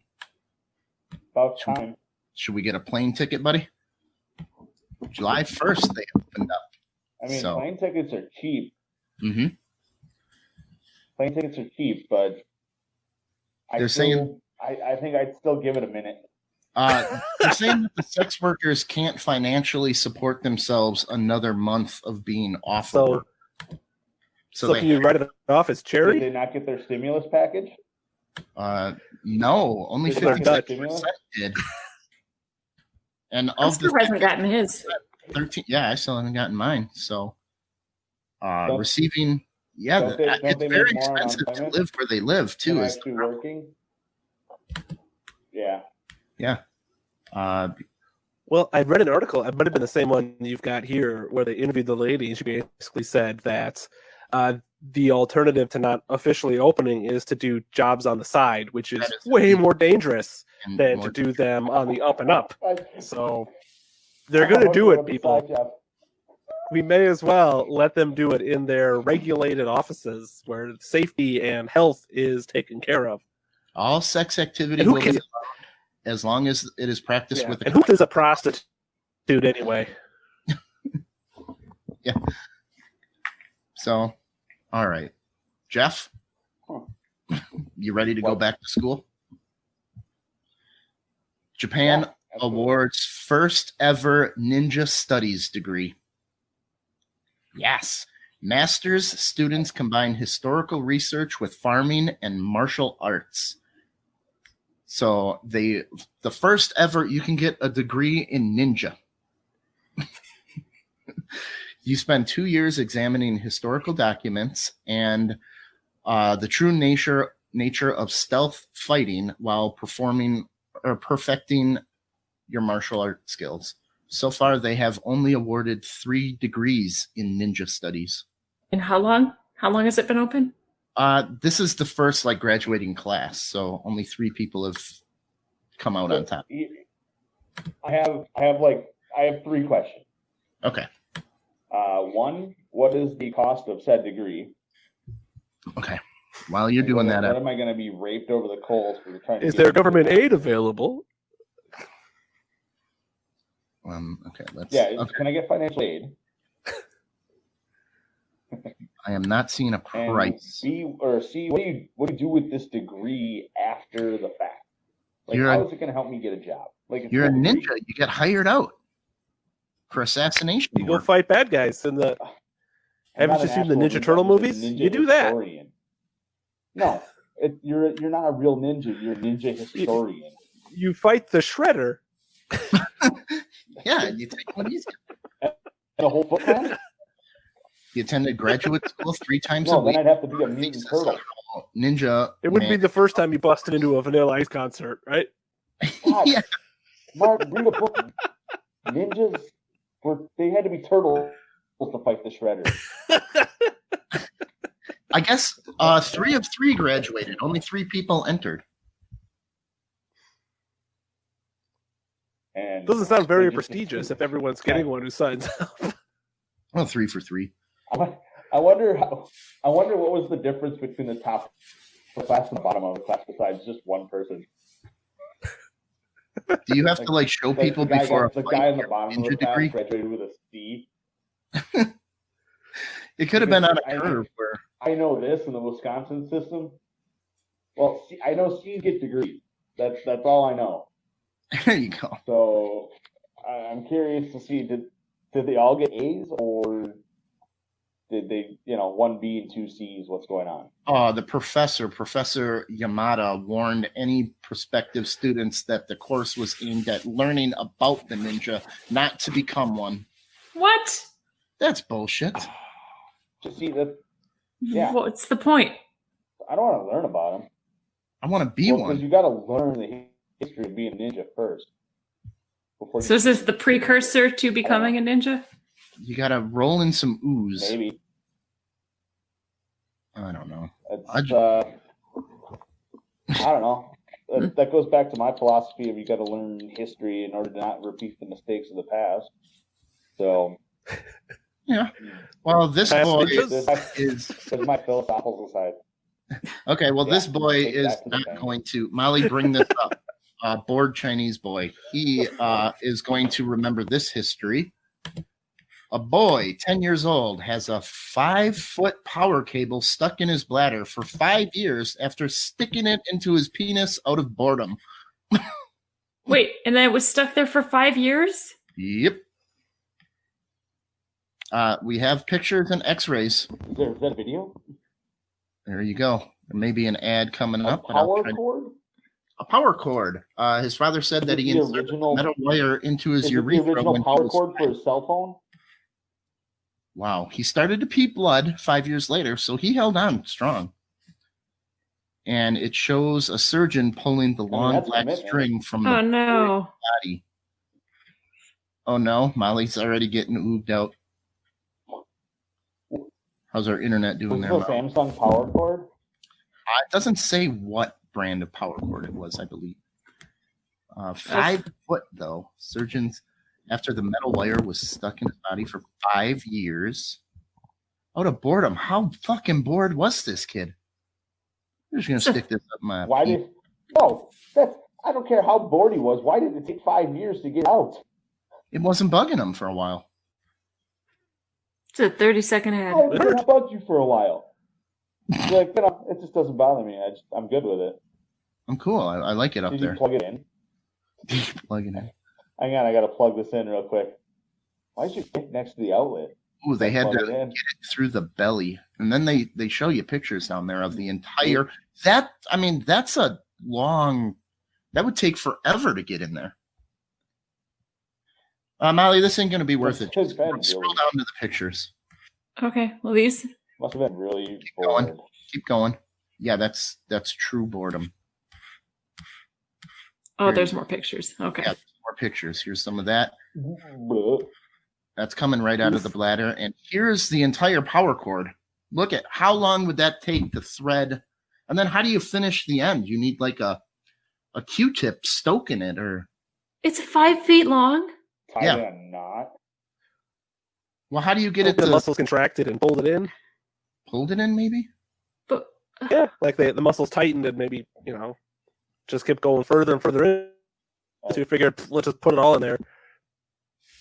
About time. Should we get a plane ticket, buddy? July 1st, they opened up. I mean, So- plane tickets are cheap. Mm-hmm. Plane tickets are cheap, but They're saying- I think I'd still give it a minute. They're saying that the sex workers can't financially support themselves another month of being off of So, work. so can you write it off as Did charity? they not get their stimulus package? No, only Did they get 56% did. And of Oscar the hasn't gotten his. 13, yeah, I still haven't gotten mine. So, Don't- receiving, don't they- don't it's they very make more on expensive to unemployment? live where they live too. And Is actually working? Yeah. Well, I read an article. It might have been the same one you've got here, where they interviewed the lady, and she basically said that the alternative to not officially opening is to do jobs on the side, which is That is way indeed. more dangerous and than more- to do them on the up and up. So they're going to do it, Beside people. Jeff. We may as well let them do it in their regulated offices where safety and health is taken care of. All sex activity And who will be can- allowed as long as it is practiced Yeah. with. And who is a prostitute anyway? Yeah. So, all right, Jeff, you ready to go What? back to school? Japan Yeah, absolutely. awards first ever ninja studies degree. Yes. Master's students combine historical research with farming and martial arts. So the first ever you can get a degree in ninja. You spend 2 years examining historical documents and the true nature of stealth fighting while performing or perfecting your martial art skills. So far, they have only awarded 3 degrees in ninja studies. And how long? How long has it been open? This is the first graduating class, so only 3 people have come out on top. I have 3 questions. Okay. One, what is the cost of said degree? Okay. While you're doing that, what am I going to be raped over the coals for trying to? Is there government aid available? okay. Let's. Yeah. Okay. Can I get financial aid? I am not seeing a price. And B or C, what do you do with this degree after the fact? Like, You're how is it going to help me get a job? Like, You're a ninja. You get hired out for assassination. You go work. fight bad guys in the. I'm Haven't not you an seen the actual Ninja Turtle I'm just a movies? ninja You do that. historian. No, you're not a real ninja. You're a ninja historian. You fight the Shredder. Yeah, you take one easy. The whole Foot Clan? You attended graduate school 3 times a No, then week. I'd have to be a mutant turtle. Ninja. It wouldn't be man. the first time you busted into a Vanilla Ice concert, right? God, Yeah. Mark, read a book. Ninjas they had to be turtles to fight the Shredder. I guess 3 of 3 graduated. Only 3 people entered. And Doesn't sound very they just- prestigious if everyone's getting one who signs up. Well, 3 for 3. I wonder what was the difference between the top of the class and the bottom of the class besides just one person. Do you have to show Like, people the guy before the a guy fight in the your bottom of the ninja class degree? graduated with a C. It could have been on a I- curve where I know this in the Wisconsin system. Well, I know C's get degrees. That's all I know. there you go. So I'm curious to see did they all get A's or did they 1 B and 2 C's? What's going on? The Professor Yamada, warned any prospective students that the course was aimed at learning about the ninja, not to become one. What? That's bullshit. To see that, yeah. What's the point? I don't want to learn about them. I want to be Because one. you got to learn the history of being a ninja first. So is this the precursor to becoming a ninja? You got to roll in some ooze. Maybe. I don't know. I don't know. That goes back to my philosophy of you got to learn history in order to not repeat the mistakes of the past. So, Yeah. Well, this Past boy ninjas? is that's my philosophical side. okay. Well, this Yeah, boy take is that to the not bank. going to. Molly, bring this up. Bored Chinese boy. He is going to remember this history. A boy, 10 years old, has a 5-foot power cable stuck in his bladder for 5 years after sticking it into his penis out of boredom. Wait, and then it was stuck there for 5 years? Yep. We have pictures and x-rays. Is that a video? There you go. There may be an ad coming A up. but I'll power try- cord? A power cord. His father said that Is he it the inserted original- a metal wire into his Is it the urethra original when he power was cord for 5. his cell phone? Wow. He started to pee blood 5 years later, so he held on strong. And it shows a surgeon pulling the long that's black commitment. string from Oh the no. body. Oh no, Molly's already getting ooged out. How's our internet doing Was there, it a Molly? Samsung power cord? It doesn't say what brand of power cord it was, I believe. 5 foot though. Surgeons. after the metal wire was stuck in his body for 5 years. Out of boredom. How fucking bored was this kid? I'm just gonna stick this up my. Why did? No, that's. I don't care how bored he was. Why did it take 5 years to get out? It wasn't bugging him for a while. It's a 30-second ad. Oh, it bugged you for a while. Like, it just doesn't bother me. I'm good with it. I'm cool. I like it up Did there. you plug it in? Plug it in. Hang on, I gotta plug this in real quick. Why is your dick next to the outlet? Ooh, they had to Plug it in. get it through the belly, and then they show you pictures down there of the entire. That's a long. That would take forever to get in there. Molly, this ain't gonna be worth it. Just scroll down to the pictures. Okay, well these. Must have been really going. bored. Keep going. Yeah, that's true boredom. Oh, there's more pictures. Okay. Yeah, more pictures. Here's some of that. Bleh. That's coming right out of the bladder. And here's the entire power cord. Look at how long would that take to thread? And then how do you finish the end? You need like a Q-tip stoking it, or It's 5 feet long. Tied Yeah. in a knot. well, how do you get it The to muscles contracted and pulled it in. pulled it in? Maybe. But Yeah, like the muscles tightened and maybe, just kept going further and further in. So you figured, let's just put it all in there.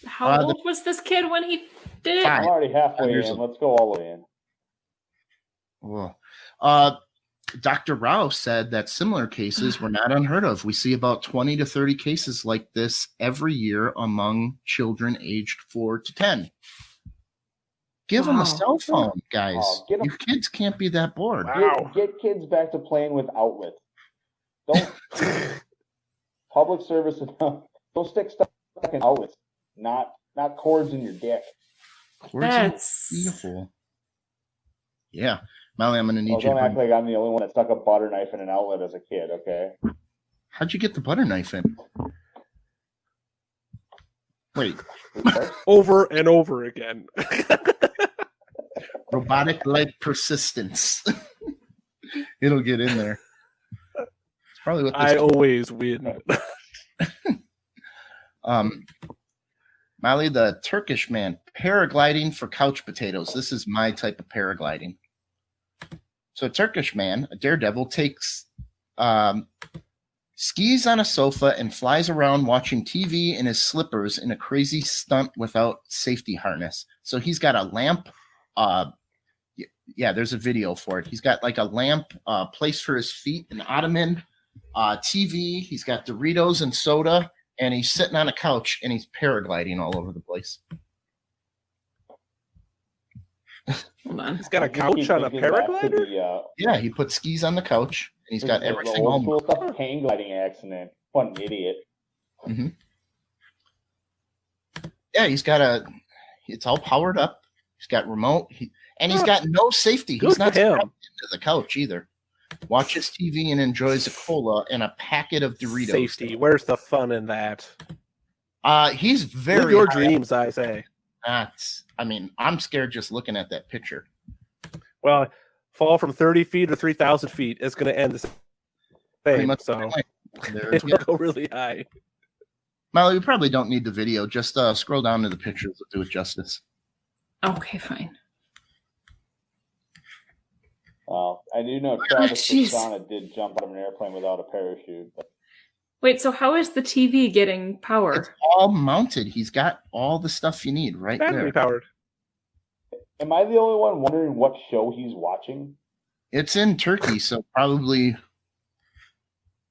how old was this kid when he did it? 5. I'm already halfway Here's in. a- Let's go all the way in. Whoa. Dr. Rao said that similar cases were not unheard of. We see about 20 to 30 cases like this every year among children aged 4 to 10. Give them Wow. a cell phone, guys. Oh, get 'em- You kids can't be that bored. Wow. Get kids back to playing with outlets. Don't public service. Don't stick stuff in outlets, not cords in your dick. Cords and That's beautiful. Yeah. Molly, I'm going to need Oh, you to don't act bring... like I'm the only one that stuck a butter knife in an outlet as a kid. Okay. How'd you get the butter knife in? Wait. Over and over again. Robotic-like persistence. It'll get in there. It's probably what this I always win. Molly, the Turkish man, paragliding for couch potatoes. This is my type of paragliding. So a Turkish man, a daredevil, takes skis on a sofa and flies around watching TV in his slippers in a crazy stunt without safety harness. So he's got a lamp. Yeah, there's a video for it. He's got like a lamp placed for his feet, an ottoman, TV. He's got Doritos and soda, and he's sitting on a couch and he's paragliding all over the place. hold on. He's got a I just couch keep on a thinking back to paraglider? the, Yeah, he put skis on the couch and he's got the everything old all. school stuff. Hang gliding accident. What an idiot. Yeah, he's got it's all powered up. He's got remote, and he's got no safety. Good He's not for him. strapped into the couch either. Watches TV and enjoys a cola and a packet of Doritos. Safety. Where's the fun in that? He's Live very your high dreams, I say. up. I'm scared just looking at that picture. Well, fall from 30 feet or 3,000 feet is going to end the Pretty same. much. So There it we will go. go really high. Molly, we probably don't need the video. Just scroll down to the pictures. We'll do it justice. Okay, fine. I do know Travis jeez. Pastrana did jump out of an airplane without a parachute. But Wait, so how is the TV getting power? It's all mounted. He's got all the stuff you need right Battery there. powered. am I the only one wondering what show he's watching? It's in Turkey, so probably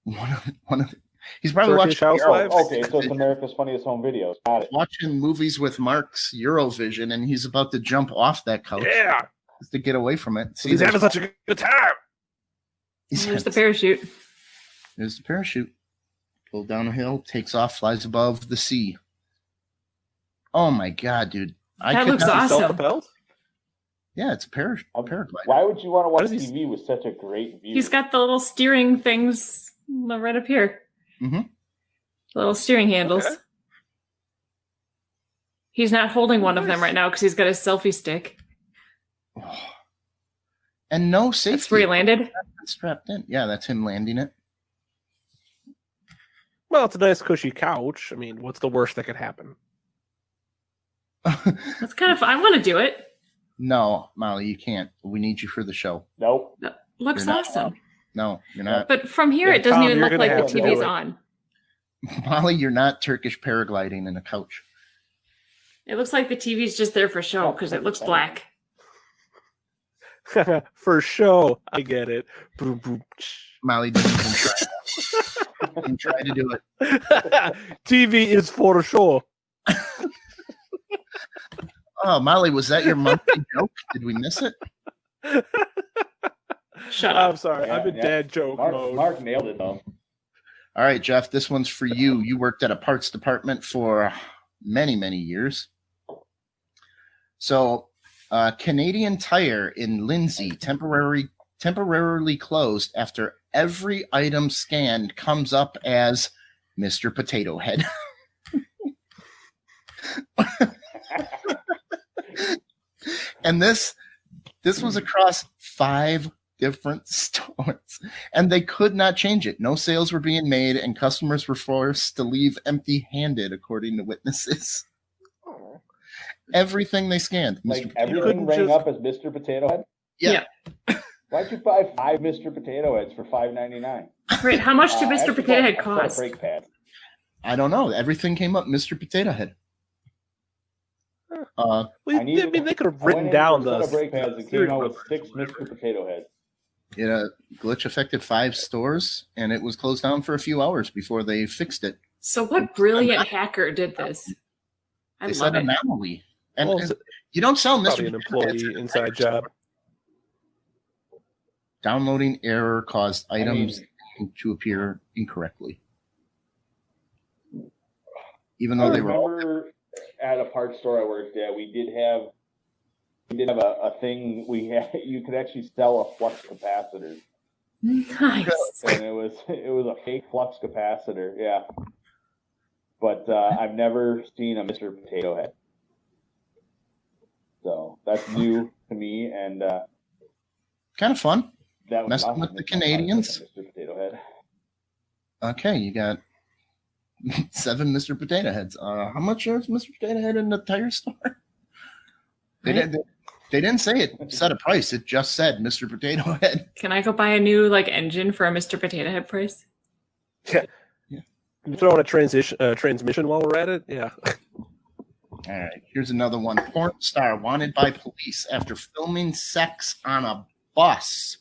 one of the, he's probably Turkish watching Housewives? Okay, so it's America's Funniest Home Videos. Got it. watching movies with Mark's Eurovision, and he's about to jump off that couch Yeah. just to get away from it. See, He's having such a good time. There's the parachute. There's the parachute. Pulled down a hill, takes off, flies above the sea. Oh my god, dude! That could looks not- awesome. Self-propelled? Yeah, it's a paraglide. Why would you want to watch What is he- TV with such a great view? He's got the little steering things right up here. Mhm. Little steering handles. Okay. He's not holding one of them Nice. right now because he's got a selfie stick. And no safety. That's where he landed. It's strapped in. Yeah, that's him landing it. Well, it's a nice cushy couch. I mean, what's the worst that could happen? That's kind of fun. I want to do it. No, Molly, you can't. We need you for the show. Nope. Looks You're not awesome. No, you're not. But from here, Yeah, it doesn't Tom, even you're look gonna like the have to do TV's it. on. Molly, you're not Turkish paragliding in a couch. It looks like the TV's just there for show because it looks black. For show. I get it. Boom, boom. Molly didn't even try. Didn't try to do it. TV is for show. Oh, Molly, was that your monthly joke? Did we miss it? Shut up. I'm sorry. Yeah, I'm in yeah. dad joke mode. Mark nailed it though. All right, Jeff, this one's for you. You worked at a parts department for many, many years. So, Canadian Tire in Lindsay temporarily closed after every item scanned comes up as Mr. Potato Head. And this was across 5 different stores, and they could not change it. No sales were being made, and customers were forced to leave empty-handed, according to witnesses. Oh. Everything they scanned. Like Mr. everything rang up as Mr. Potato Head. Yeah. Why'd you buy 5 Mr. Potato Heads for $5.99? Right, how much did Mr. Actually, Potato Head I bought a cost? brake pad. I don't know. Everything came up Mr. Potato Head. Well, I needed- they could have I went written in down for a set the of brake pads and serial came out with numbers, 6 whatever. Mr. Potato Heads. Glitch affected 5 stores, and it was closed down for a few hours before they fixed it. So what brilliant hacker did this? I They love said it. anomaly. And, Well, and you don't sell Probably Mr. an Potato Heads employee at a inside tire job. store. Downloading error caused items to appear incorrectly. Even though I they were all remember at a parts store I worked at, we did have a thing you could actually sell a flux capacitor, Nice. and it was a fake flux capacitor, yeah. But I've never seen a Mr. Potato Head, so that's new to me, and kind of fun. that was Messing awesome. with the It's not Canadians. Mr. Potato Head. Okay, you got 7 Mr. Potato Heads. How much is Mr. Potato Head in the tire store? They Right. didn't say it set a price. It just said Mr. Potato Head. Can I go buy a new engine for a Mr. Potato Head price? Can you throw in a transmission while we're at it? Yeah. All right, here's another one. Porn star wanted by police after filming sex on a bus.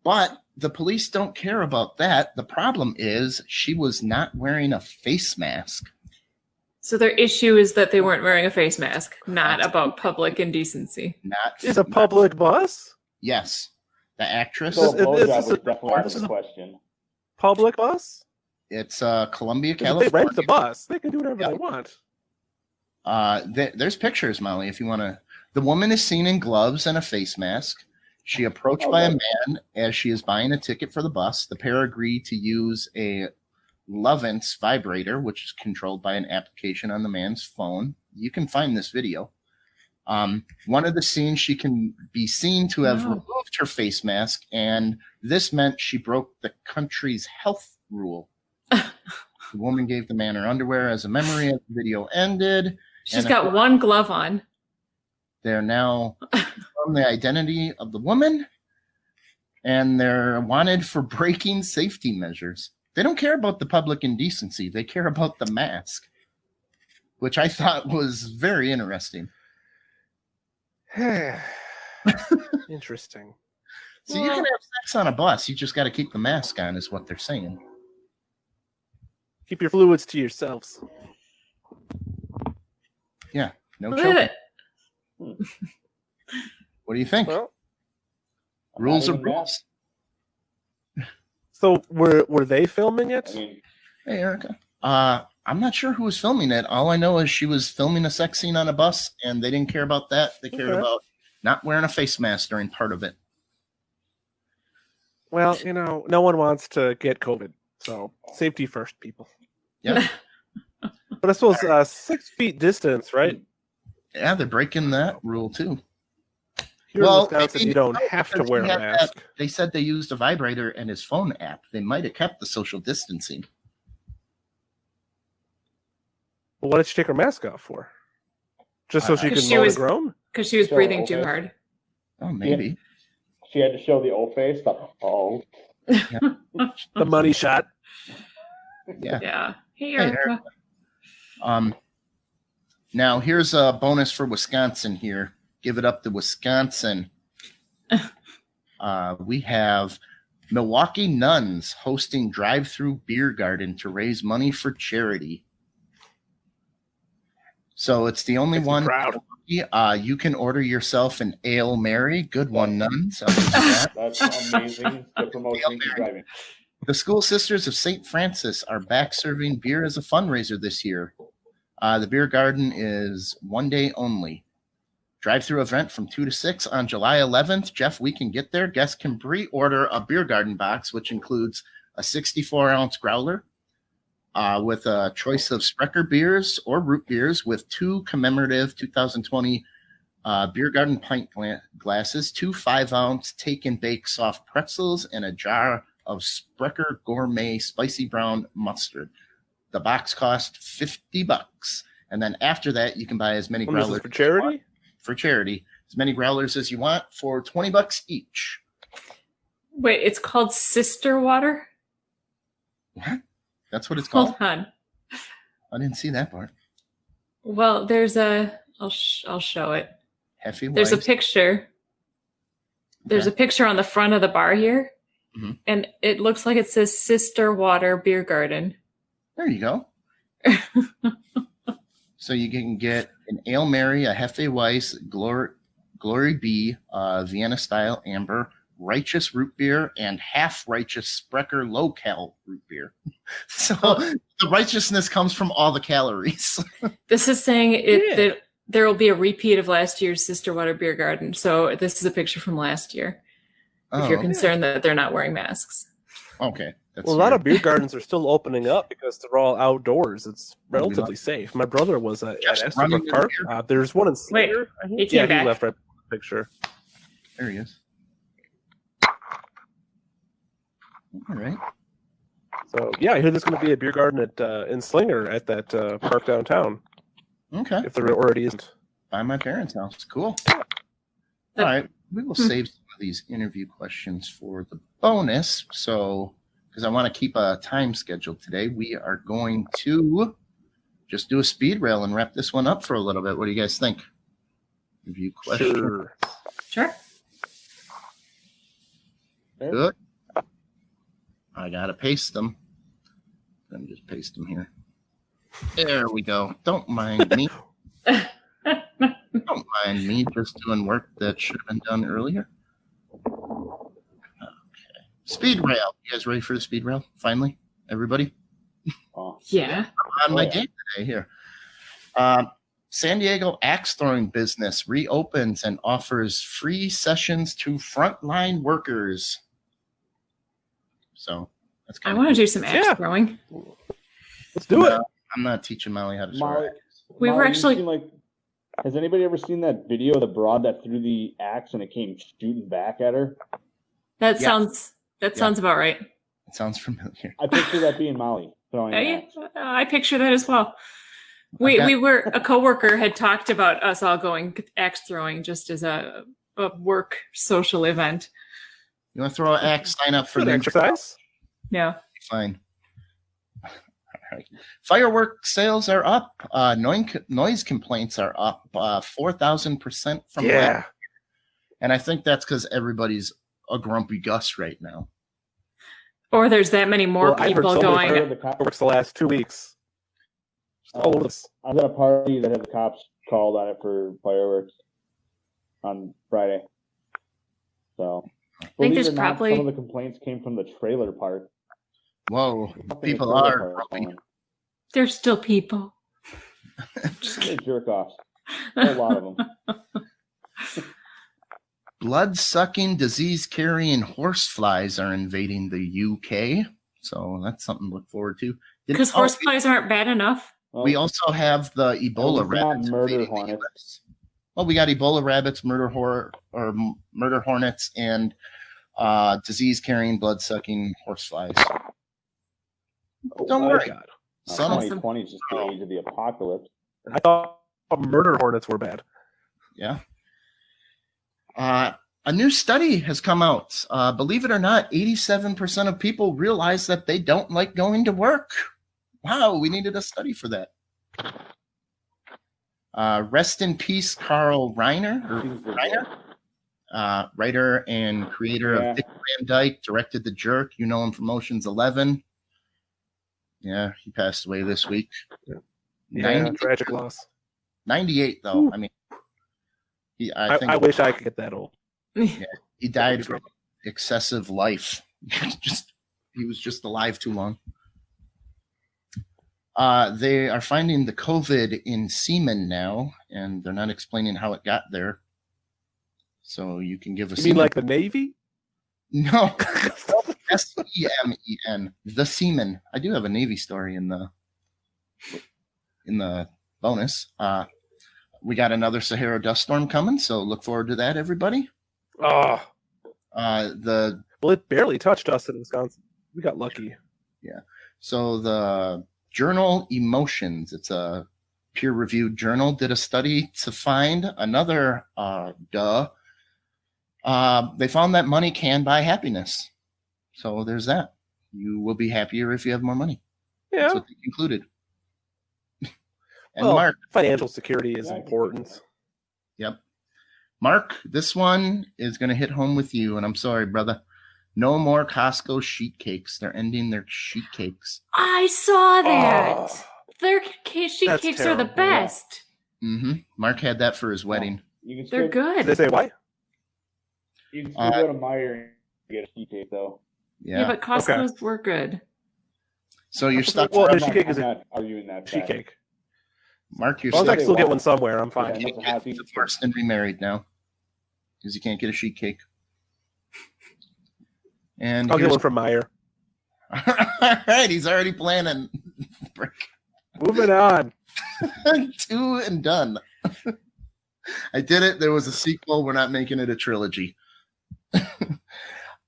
But the police don't care about that. The problem is she was not wearing a face mask. So their issue is that they weren't wearing a face mask, not about public indecency. Is a public bus? Yes. The actress. So a This blowjob is was a- definitely out this of is the a- question. Public bus? It's Columbia, If they California. rent the bus, they can do whatever Yep. they want. There's pictures, Molly, if you want to. The woman is seen in gloves and a face mask. She approached by a man as she is buying a ticket for the bus. The pair agree to use a Lovance vibrator, which is controlled by an application on the man's phone. You can find this video. One of the scenes, she can be seen to have Wow. removed her face mask, and this meant she broke the country's health rule. The woman gave the man her underwear as a memory as the video ended. She's And got one glove on. They're now from the identity of the woman, and they're wanted for breaking safety measures. They don't care about the public indecency. They care about the mask, which I thought was very interesting. Interesting. So you can have sex on a bus. You just got to keep the mask on, is what they're saying. Keep your fluids to yourselves. Yeah, no Look at choking. it. What do you think? Well, Rules are Not even rules. so were they filming it? I mean, Hey, Erica. I'm not sure who was filming it. All I know is she was filming a sex scene on a bus, and they didn't care about that. They cared Okay. about not wearing a face mask during part of it. Well, no one wants to get COVID, so safety first, people. Yeah. But I suppose 6 feet distance, right? Yeah, they're breaking that rule too. Here Well, in Wisconsin, maybe- you don't have to because wear he a had mask. They said they used a vibrator and his phone app. They might have kept the social distancing. Well, what did she take her mask off for? Just so she Because can she mow was- the grown? Because she was Sure, breathing okay. too hard. Oh, maybe. She had to show the old face. The money shot. Yeah. Yeah. Hey, Hey, Erica. Now here's a bonus for Wisconsin here. Give it up to Wisconsin. We have Milwaukee nuns hosting drive-through beer garden to raise money for charity. So it's the only Makes me one. proud. You can order yourself an Ale Mary. Good one, nuns. I'll give you that. That's amazing. It promotes me to driving. The School Sisters of St. Francis are back serving beer as a fundraiser this year. The beer garden is one day only. Drive-through event from 2 to 6 on July 11th. Jeff, we can get there. Guests can pre-order a beer garden box, which includes a 64-ounce growler with a choice of Sprecher beers or root beers with 2 commemorative 2020 beer garden pint glasses, 2 5-ounce take and bake soft pretzels, and a jar of Sprecher gourmet spicy brown mustard. The box cost $50, and then after that, you can buy as many This is growlers for charity? for charity, as many growlers as you want for $20 each. Wait, it's called Sister Water? What? That's what it's called? Hold on. I didn't see that part. Well, there's a. I'll show it. Heffy There's a Weiss. picture. There's a picture on the front of the bar here, Mhm. and it looks like it says Sister Water Beer Garden. There you go. So you can get an Ale Mary, a Hefe Weiss, Glory B, Vienna style amber, righteous root beer, and half righteous Sprecher low cal root beer. So the righteousness comes from all the calories. This is saying Yeah. that there will be a repeat of last year's Sister Water Beer Garden. So this is a picture from last year. If you're Oh, concerned that they're not wearing masks. okay. That's Well, a lot weird. of beer gardens are still opening up because they're all outdoors. It's relatively safe. My brother was at Just Estabrook running in Park. the There's one in Wait, Slinger. I think. he came Yeah, back. he left right in the picture. There he is. All right. So, yeah, I hear there's going to be a beer garden in Slinger at that park downtown, Okay. if there already isn't. By my parents' house. Cool. All right. We will save some of these interview questions for the bonus. So, because I want to keep a time schedule today, we are going to just do a speed rail and wrap this one up for a little bit. What do you guys think? Review question. Sure. Sure. Good. I got to paste them. Let me just paste them here. There we go. Don't mind me. Don't mind me just doing work that should have been done earlier. Okay. Speed rail. You guys ready for the speed rail? Finally, everybody? Yeah. On my game today here. San Diego axe throwing business reopens and offers free sessions to frontline workers. So that's I kind want to do some axe Yeah. throwing. Let's do it. I'm not teaching Molly how to throw Molly, axe. We were Molly, you've actually- seen, has anybody ever seen that video of the broad that threw the axe and it came shooting back at her? That Yeah. sounds about right. It sounds familiar. I picture that being Molly throwing an axe. I picture that as well. We were a coworker had talked about us all going axe throwing just as a work social event. You want to throw an axe? Sign up for Good the exercise. Yeah. Fine. All right. Firework sales are up. Noise complaints are up 4,000% from last Yeah. year. And I think that's because everybody's a grumpy Gus right now. Or there's that many more Well, I heard people somebody going. The cop- Works the last 2 weeks. Just all over this. I was at a party that had the cops called on it for fireworks on Friday. So, think believe there's it or not, probably- some of the complaints came from the trailer park. Whoa. Nothing People the trailer are park was grumpy. going. There's still people. They're jerk offs. A lot of them. Blood-sucking, disease-carrying horseflies are invading the UK. So that's something to look forward to. Because horseflies aren't bad enough. We also have the Ebola Those are not rabbits. murder invading the hornets. US. Well, we got Ebola rabbits, murder hornets, and disease-carrying, blood-sucking horseflies. Don't Oh my worry. God. Son of 2020 is just the age of the apocalypse. I thought Murder hornets were bad. Yeah. A new study has come out. Believe it or not, 87% of people realize that they don't like going to work. Wow, we needed a study for that. Rest in peace, Carl Reiner, writer and creator of Dick Van Dyke, directed The Jerk. You know him from Ocean's 11. Yeah, he passed away this week. Yeah, tragic loss. 98, though. Ooh. I mean, I wish I could get that old. Yeah, he died from excessive life. He was just alive too long. They are finding the COVID in semen now, and they're not explaining how it got there. So you can give us. You mean like the Navy? No, SEMEN, the semen. I do have a Navy story in the bonus. We got another Sahara dust storm coming, so look forward to that, everybody. Oh, well, it barely touched us in Wisconsin. We got lucky. Yeah. So the journal Emotions, it's a peer-reviewed journal, did a study to find another they found that money can buy happiness. So there's that. You will be happier if you have more money. Yeah. That's what they concluded. And well, Mark, financial security is important. Yep. Mark, this one is going to hit home with you, and I'm sorry, brother. No more Costco sheet cakes. They're ending their sheet cakes. I saw that. Their sheet cakes terrible. are the best. Mm-hmm. Mark had that for his wedding. They're good. Did they say why? You can still go to Meijer and get a sheet cake, though. Yeah, but Costco's were good. So you're stuck. Well, the sheet cake is not arguing that. Sheet cake. Mark, you're stuck. I stuck. still get one somewhere. I'm fine. You can't get divorced and remarried now because you can't get a sheet cake. And I'll get one from Meijer. All right, he's already planning. Moving on. 2 and done. I did it. There was a sequel. We're not making it a trilogy.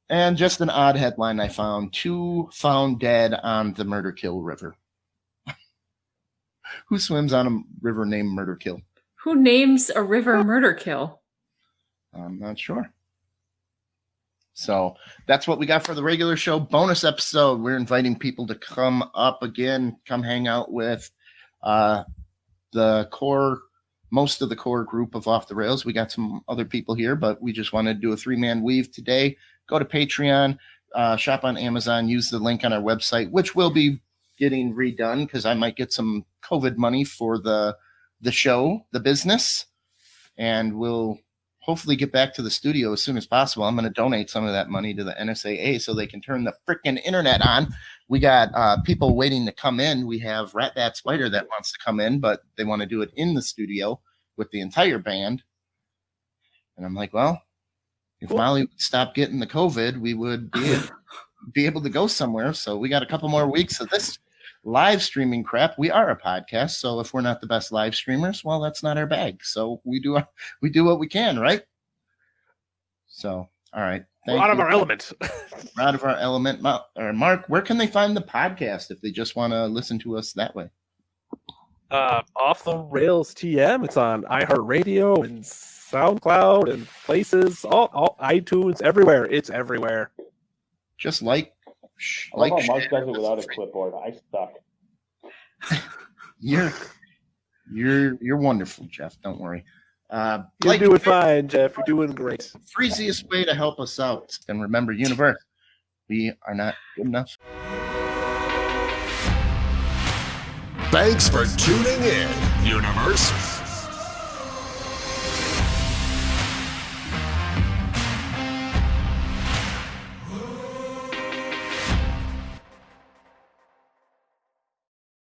And just an odd headline I found. 2 found dead on the Murder Kill River. Who swims on a river named Murder Kill? Who names a river Murder Kill? I'm not sure. So that's what we got for the regular show. Bonus episode. We're inviting people to come up again, come hang out with the core, most of the core group of Off the Rails. We got some other people here, but we just wanted to do a 3-man weave today. Go to Patreon, shop on Amazon, use the link on our website, which will be getting redone because I might get some COVID money for the show, the business, and we'll hopefully get back to the studio as soon as possible. I'm going to donate some of that money to the NSAA so they can turn the freaking internet on. We got people waiting to come in. We have Rat Bat Spider that wants to come in, but they want to do it in the studio with the entire band. And I'm like, well, if Molly would stop getting the COVID, we would be able to go somewhere. So we got a couple more weeks of this live streaming crap. We are a podcast, so if we're not the best live streamers, well, that's not our bag. So we do what we can, right? So, all right. We're out of our element. We're out of our element. Mark, where can they find the podcast if they just want to listen to us that way? Off the Rails TM. It's on iHeartRadio and SoundCloud and places, all iTunes, everywhere. It's everywhere. Just like I love how Mark does it without a clipboard. I suck. You're wonderful, Jeff. Don't worry. You're doing fine, Jeff. You're doing great. Easiest way to help us out. And remember, universe, we are not good enough. Thanks for tuning in, universe.